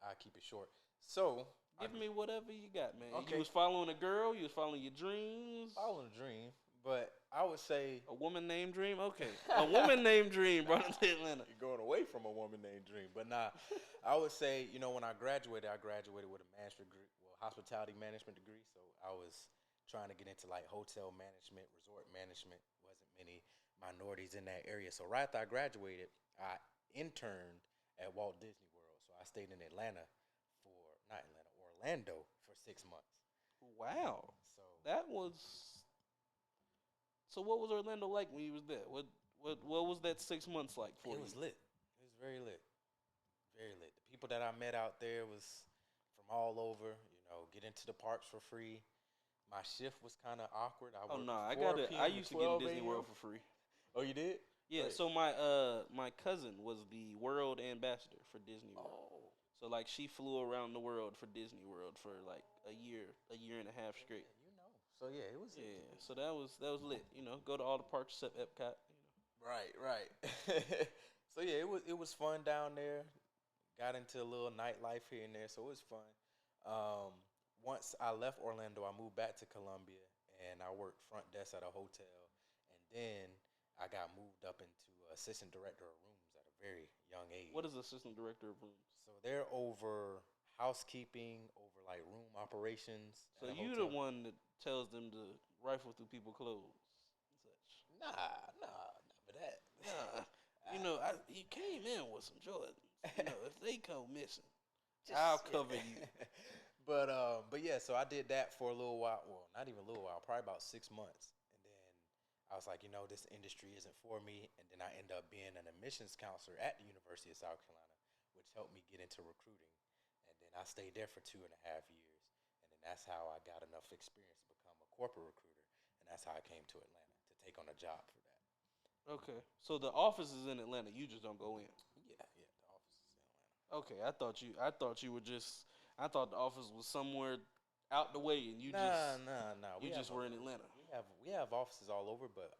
I'll keep it short. So, give me whatever you got, man. Okay. You was following a girl, you was following your dreams. Following a dream, but I would say... A woman named Dream? Okay. A woman named Dream brought it to Atlanta. You're going away from a woman named Dream, but nah. I would say, when I graduated with a master's degree, hospitality management degree, so I was trying to get into like hotel management, resort management. Wasn't many minorities in that area. So right after I graduated, I interned at Walt Disney World. So I stayed in Orlando for 6 months. Wow. So what was Orlando like when you was there? What was that 6 months like for you? It was lit. It was very lit. Very lit. The people that I met out there was from all over. You know, get into the parks for free. My shift was kind of awkward. I Oh worked no, I 4 got it. p.m. I to used to get in 12 Disney a.m. World for free. Oh, you did? Yeah, Wait. so my cousin was the world ambassador for Disney World. Oh. So like she flew around the world for Disney World for like a year and a half straight. Yeah, you know. So yeah, it was. Yeah, so that was lit. You know, go to all the parks except Epcot. Right, right. So yeah, it was fun down there. Got into a little nightlife here and there, so it was fun. Once I left Orlando, I moved back to Columbia, and I worked front desk at a hotel, and then I got moved up into assistant director of rooms at a very young age. What is assistant director of rooms? So they're over housekeeping, over like room operations. So at a you the hotel. one that tells them to rifle through people's clothes and such. Nah, never that. Nah, you know, you came in with some Jordans. You know, if they go missing, I'll cover you. But yeah, so I did that for a little while. Well, not even a little while, probably about 6 months. And then I was like, this industry isn't for me. And then I ended up being an admissions counselor at the University of South Carolina, which helped me get into recruiting. And then I stayed there for 2.5 years. And then that's how I got enough experience to become a corporate recruiter. And that's how I came to Atlanta to take on a job for that. Okay, so the office is in Atlanta. You just don't go in. Yeah, the office is in Atlanta. Okay, I thought you were just. I thought the office was somewhere out the way, and you Nah. you just were in Atlanta. We have offices all over, but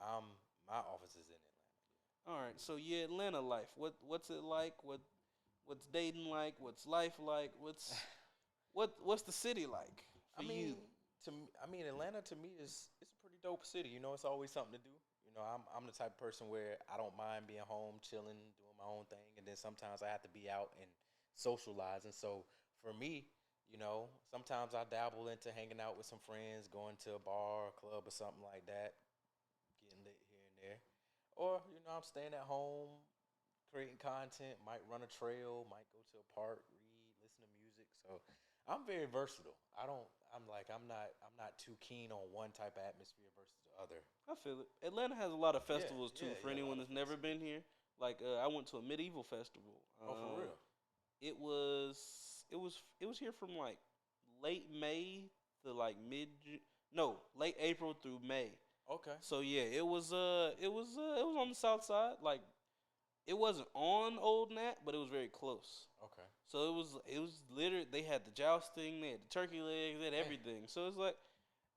my office is in Atlanta. All right, so yeah, Atlanta life. What's it like? What's dating like? What's life like? What's the city like for you? Atlanta to me it's a pretty dope city. It's always something to do. I'm the type of person where I don't mind being home, chilling, doing my own thing, and then sometimes I have to be out and socialize. And so for me, sometimes I dabble into hanging out with some friends, going to a bar or club or something like that, getting lit here and there. Or, I'm staying at home, creating content, might run a trail, might go to a park, read, listen to music. So I'm very versatile. I'm not too keen on one type of atmosphere versus the other. I feel it. Atlanta has a lot of festivals too. For a anyone lot that's of never been here, like I went to a medieval festival. Oh, for real? It was here from like late May to like late April through May. Okay. So yeah, it was on the south side. Like it wasn't on Old Nat, but it was very close. Okay. So it was literally they had the jousting, they had the turkey legs, they had everything. So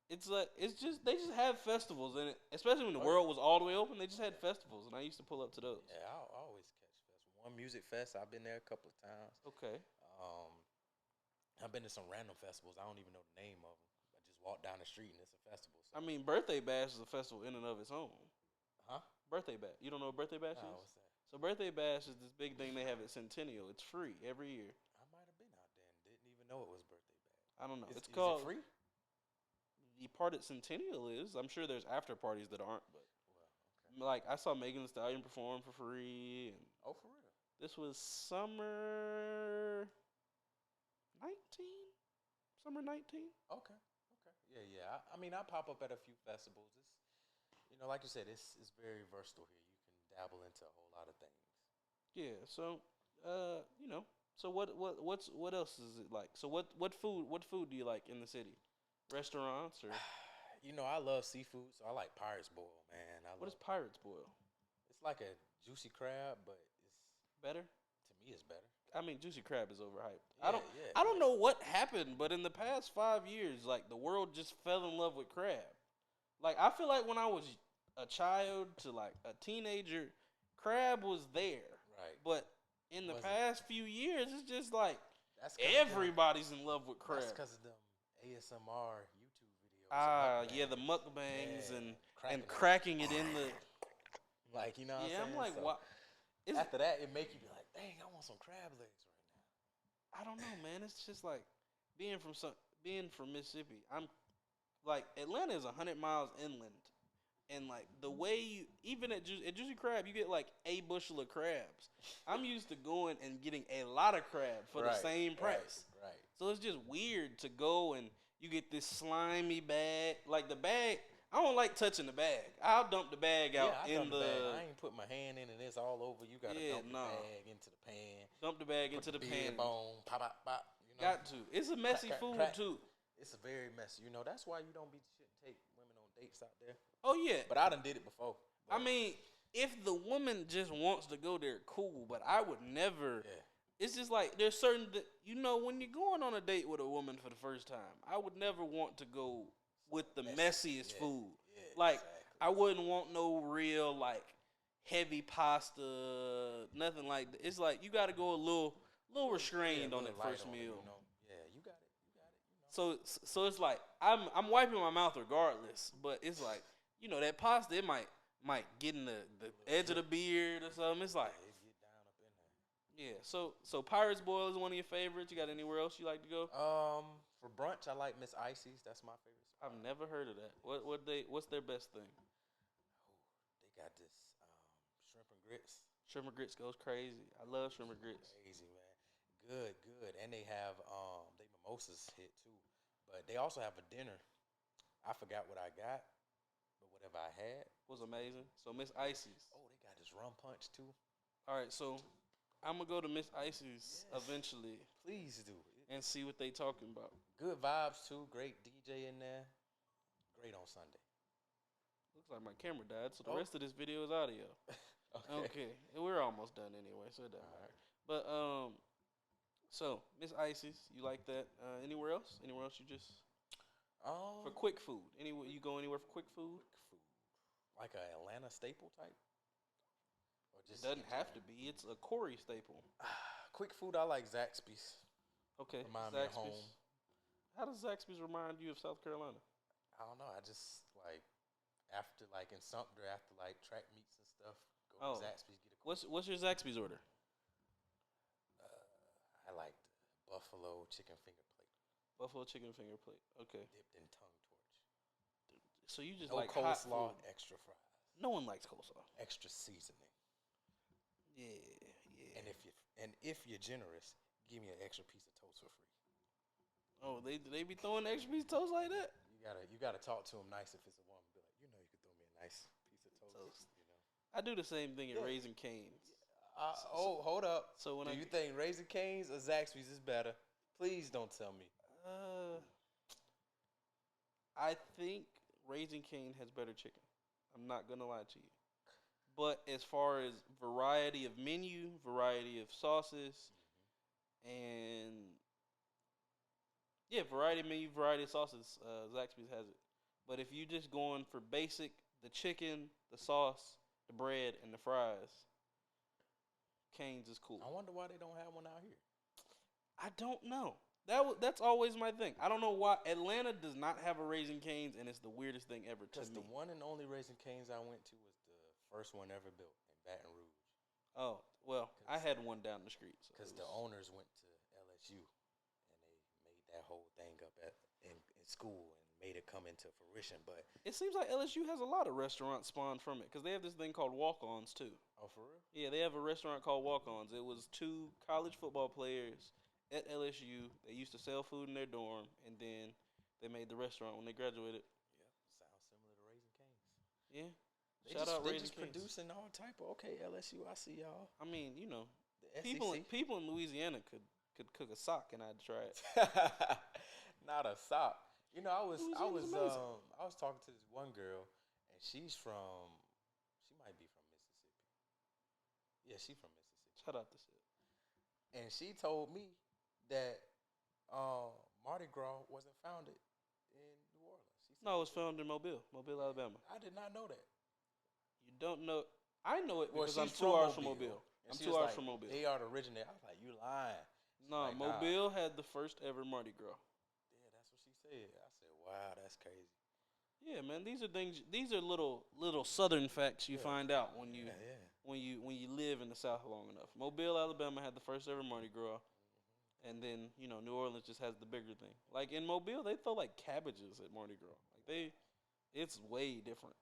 they just have festivals in it, especially when the world was all the way open. They just had festivals, and I used to pull up to those. Yeah, I always catch festivals. One music fest, I've been there a couple of times. Okay. I've been to some random festivals. I don't even know the name of them. I just walk down the street and it's a festival. So. I mean, Birthday Bash is a festival in and of its own. Huh? Birthday Bash. You don't know what Birthday Bash is? What's that? So Birthday Bash is this big thing they have at Centennial. It's free every year. I might have been out there and didn't even know it was Birthday Bash. I don't know. Is It's called it free? The part at Centennial is. I'm sure there's after parties that aren't, but Okay. like I saw Megan Thee Stallion perform for free. And Oh, for real? this was summer 19. Summer 19. Okay. Yeah. I pop up at a few festivals. It's, like you said, it's very versatile here. You can dabble into a whole lot of things. Yeah. So, So what else is it like? So what food do you like in the city? Restaurants or? I love seafood, so I like Pirates Boil, man. What is Pirates Boil? It's like a juicy crab, but it's better. To me, it's better. I mean, juicy crab is overhyped. Yeah, I don't know what happened, but in the past 5 years, like the world just fell in love with crab. Like I feel like when I was a child to like a teenager, crab was there. Right. But in the past few years, it's just like everybody's in love with crab. That's because of them ASMR YouTube videos. Yeah, the mukbangs and cracking it in the. Like, you know what I'm saying? I'm like, what? After that, it make you be like, dang, I want some crab legs right now. I don't know, man. It's just like being from Mississippi. I'm like Atlanta is 100 miles inland, and like the way even at Juicy Crab, you get like a bushel of crabs. I'm used to going and getting a lot of crab for the same price. Right. So it's just weird to go and you get this slimy bag. Like the bag, I don't like touching the bag. I'll dump the bag out in the. Bag. I ain't put my hand in and it's all over. You gotta dump the bag into the pan. Dump the bag into the pan. Bone, pop, pop, pop. You know? Got to. It's a messy food too. It's a very messy. You know, that's why you shouldn't take women on dates out there. Oh yeah. But I done did it before. I mean, if the woman just wants to go there, cool. But I would never. Yeah. It's just like there's certain, when you're going on a date with a woman for the first time, I would never want to go with the messiest food. Yeah, like exactly. I wouldn't want no real like heavy pasta, nothing like that. It's like you got to go a little restrained on that first meal. Yeah, you got it. So it's like I'm wiping my mouth regardless, but it's like that pasta it might get in the edge of the beard or something. It's like. Yeah, so Pirate's Boil is one of your favorites. You got anywhere else you like to go? For brunch, I like Miss Icy's. That's my favorite spot. I've never heard of that. What's their best thing? They got this shrimp and grits. Shrimp and grits goes crazy. I love shrimp and grits. Crazy, man. Good. And they have they mimosas hit too, but they also have a dinner. I forgot what I got, but whatever I had was amazing. So Miss Icy's. Oh, they got this rum punch too. All right, so. I'm going to go to Miss Icy's eventually. Please do. And see what they talking about. Good vibes, too. Great DJ in there. Great on Sunday. Looks like my camera died, so the rest of this video is audio. Okay. We're almost done anyway, so it doesn't matter. But, so, Miss Icy's, you like that? Anywhere else? Anywhere else you just... for quick food. You go anywhere for quick food? Like a Atlanta staple type? It doesn't have to be. It's a Corey staple. Quick food, I like Zaxby's. Okay, remind me of home. How does Zaxby's remind you of South Carolina? I don't know. I just like after like in Sumter after like track meets and stuff. Go to Zaxby's get a. What's your Zaxby's order? I like the buffalo chicken finger plate. Buffalo chicken finger plate. Okay. Dipped in tongue torch. So you just no like coleslaw, extra fries. No one likes coleslaw. Extra seasoning. Yeah. And if you're generous, give me an extra piece of toast for free. Oh, they be throwing extra piece of toast like that? You gotta talk to them nice if it's a woman. Be like, you can throw me a nice piece of toast. I do the same thing at Raising Cane's. Hold up. So when you think Raising Cane's or Zaxby's is better? Please don't tell me. I think Raising Cane has better chicken. I'm not gonna lie to you. But as far as variety of menu, variety of sauces, and variety of menu, variety of sauces, Zaxby's has it. But if you just going for basic, the chicken, the sauce, the bread, and the fries, Cane's is cool. I wonder why they don't have one out here. I don't know. That's always my thing. I don't know why Atlanta does not have a Raising Cane's, and it's the weirdest thing ever to me. Because the one and only Raising Cane's I went to was first one ever built in Baton Rouge. Oh, well, I had one down the street. Because the owners went to LSU, and they made that whole thing up in school and made it come into fruition. But it seems like LSU has a lot of restaurants spawned from it, because they have this thing called walk-ons, too. Oh, for real? Yeah, they have a restaurant called Walk-ons. It was 2 college football players at LSU. They used to sell food in their dorm, and then they made the restaurant when they graduated. Yeah, sounds similar to Raising Cane's. Yeah. They just producing all type of LSU. I see y'all. I mean, the people in Louisiana could cook a sock, and I'd try it. Not a sock. I was talking to this one girl, and she might be from Mississippi. Yeah, she's from Mississippi. Shout out to Sid. And she told me that Mardi Gras wasn't founded in New Orleans. No, it was founded in Mobile, Alabama. I did not know that. You don't know? I know it because I'm 2 hours from Mobile. I'm 2 hours from Mobile. They are the originator. I was like, you lying. No, Mobile had the first ever Mardi Gras. Yeah, that's what she said. I said, wow, that's crazy. Yeah, man, these are things. These are little Southern facts you find out when you live in the South long enough. Mobile, Alabama had the first ever Mardi Gras, and then New Orleans just has the bigger thing. Like in Mobile, they throw like cabbages at Mardi Gras. It's way different.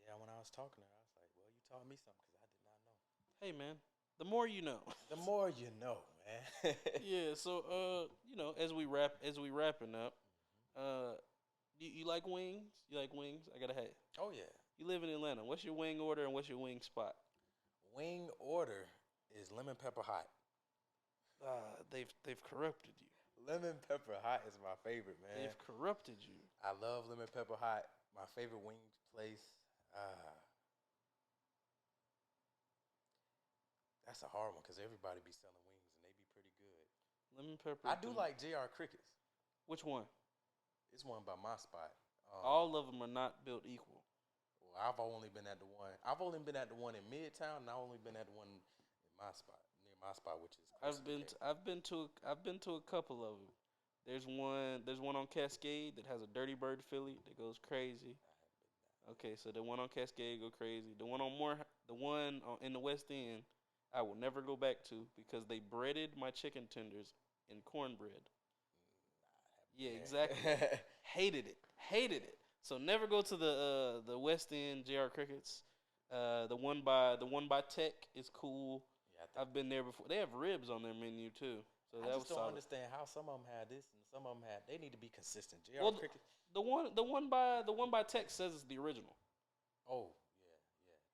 Yeah. When I was talking to her, I was like, well, you taught me something because I did not know. Hey, man, the more you know. The more you know, man. Yeah. So, as we wrapping up, You like wings? You like wings? I gotta have. Oh yeah. You live in Atlanta. What's your wing order and what's your wing spot? Wing order is lemon pepper hot. They've corrupted you. Lemon pepper hot is my favorite, man. They've corrupted you. I love lemon pepper hot. My favorite wing place. That's a hard one because everybody be selling wings and they be pretty good. Lemon pepper. I do like JR Crickets. Which one? It's one by my spot. All of them are not built equal. Well, I've only been at the one. I've only been at the one in Midtown, and I've only been at the one in my spot, near my spot, which is. I've been to a couple of them. There's one on Cascade that has a Dirty Bird Philly that goes crazy. Okay, so the one on Cascade go crazy. The one in the West End, I will never go back to because they breaded my chicken tenders in cornbread. Yeah, exactly. Hated it. So never go to the West End JR Crickets. The one by Tech is cool. Yeah, I've been there before. They have ribs on their menu too. So I just don't understand how some of them had this and some of them had. They need to be consistent. JR Crickets. The one by Tech says it's the original. Oh yeah.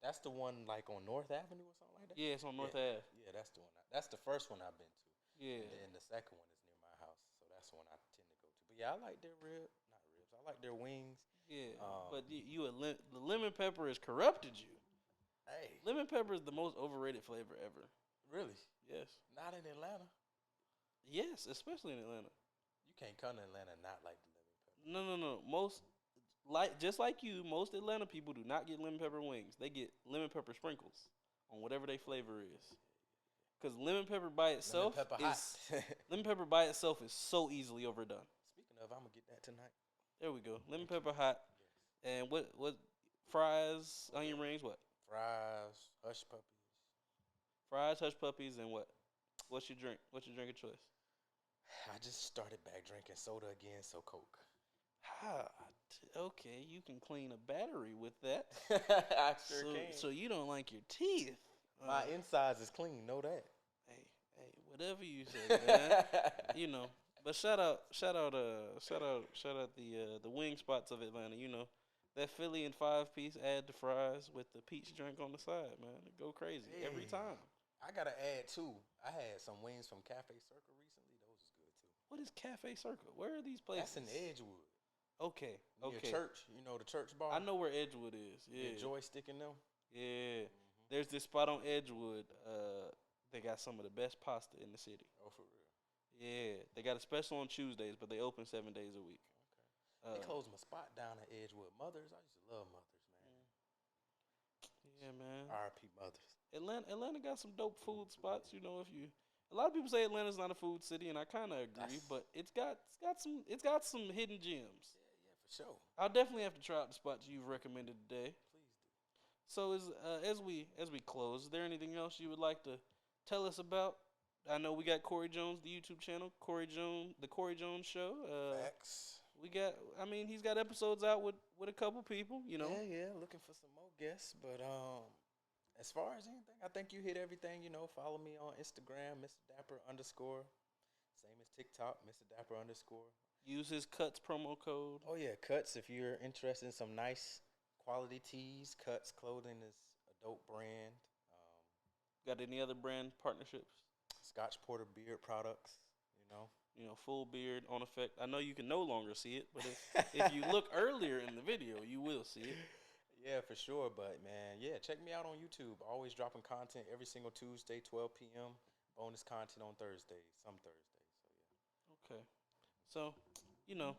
That's the one like on North Avenue or something like that. Yeah, it's on North Ave. Yeah, that's the one. That's the first one I've been to. Yeah. And then the second one is near my house, so that's the one I tend to go to. But yeah, I like their not ribs. I like their wings. Yeah, but the lemon pepper has corrupted you. Hey, lemon pepper is the most overrated flavor ever. Really? Yes. Not in Atlanta. Yes, especially in Atlanta. You can't come to Atlanta and not like the lemon pepper. No. Just like you, most Atlanta people do not get lemon pepper wings. They get lemon pepper sprinkles on whatever their flavor is. Because lemon pepper by itself lemon pepper by itself is so easily overdone. Speaking of, I'm gonna get that tonight. There we go. Lemon pepper hot. Yes. And what fries, onion rings, what? Fries, hush puppies. Fries, hush puppies, and what? What's your drink? What's your drink of choice? I just started back drinking soda again, so Coke. Okay, you can clean a battery with that. I sure can. So you don't like your teeth. My insides is clean, know that. Hey, whatever you say, man. You know. But shout out the wing spots of Atlanta. You know, that Philly and 5-piece, add the fries with the peach drink on the side, man. It go crazy every time. I gotta add too. I had some wings from Cafe Circle recently. Those is good too. What is Cafe Circle? Where are these places? That's in Edgewood. Okay. Near church. You know the church bar. I know where Edgewood is. Yeah. Joystick in them. Yeah. Mm-hmm. There's this spot on Edgewood. They got some of the best pasta in the city. Oh, for real. Yeah, they got a special on Tuesdays, but they open 7 days a week. Okay. They closed my spot down at Edgewood. Mothers, I used to love Mothers, man. Yeah, man. R.I.P. Mothers. Atlanta got some dope food spots. You know, a lot of people say Atlanta's not a food city, and I kind of agree, but it's got some hidden gems. Yeah, for sure. I'll definitely have to try out the spots you've recommended today. Please do. So as we close, is there anything else you would like to tell us about? I know we got Corey Jones, the YouTube channel, the Corey Jones Show. Facts. He's got episodes out with a couple people, you know. Yeah, looking for some more guests. But as far as anything, I think you hit everything. You know, follow me on Instagram, Mr. Dapper _. Same as TikTok, Mr. Dapper _. Use his Cuts promo code. Oh yeah, Cuts. If you're interested in some nice quality tees, Cuts clothing is a dope brand. Got any other brand partnerships? Scotch Porter beard products, you know, full beard on effect. I know you can no longer see it, but if you look earlier in the video, you will see it. Yeah, for sure. But man, yeah, check me out on YouTube. Always dropping content every single Tuesday, 12 p.m. Bonus content on Thursdays, some Thursdays. So yeah. Okay. So, you know,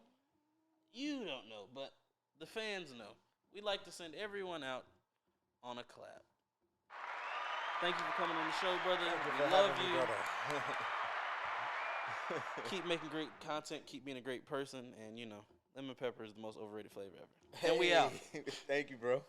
you don't know, but the fans know. We like to send everyone out on a clap. Thank you for coming on the show, brother. We love you. Keep making great content. Keep being a great person. And, you know, lemon pepper is the most overrated flavor ever. And we out. Thank you, bro.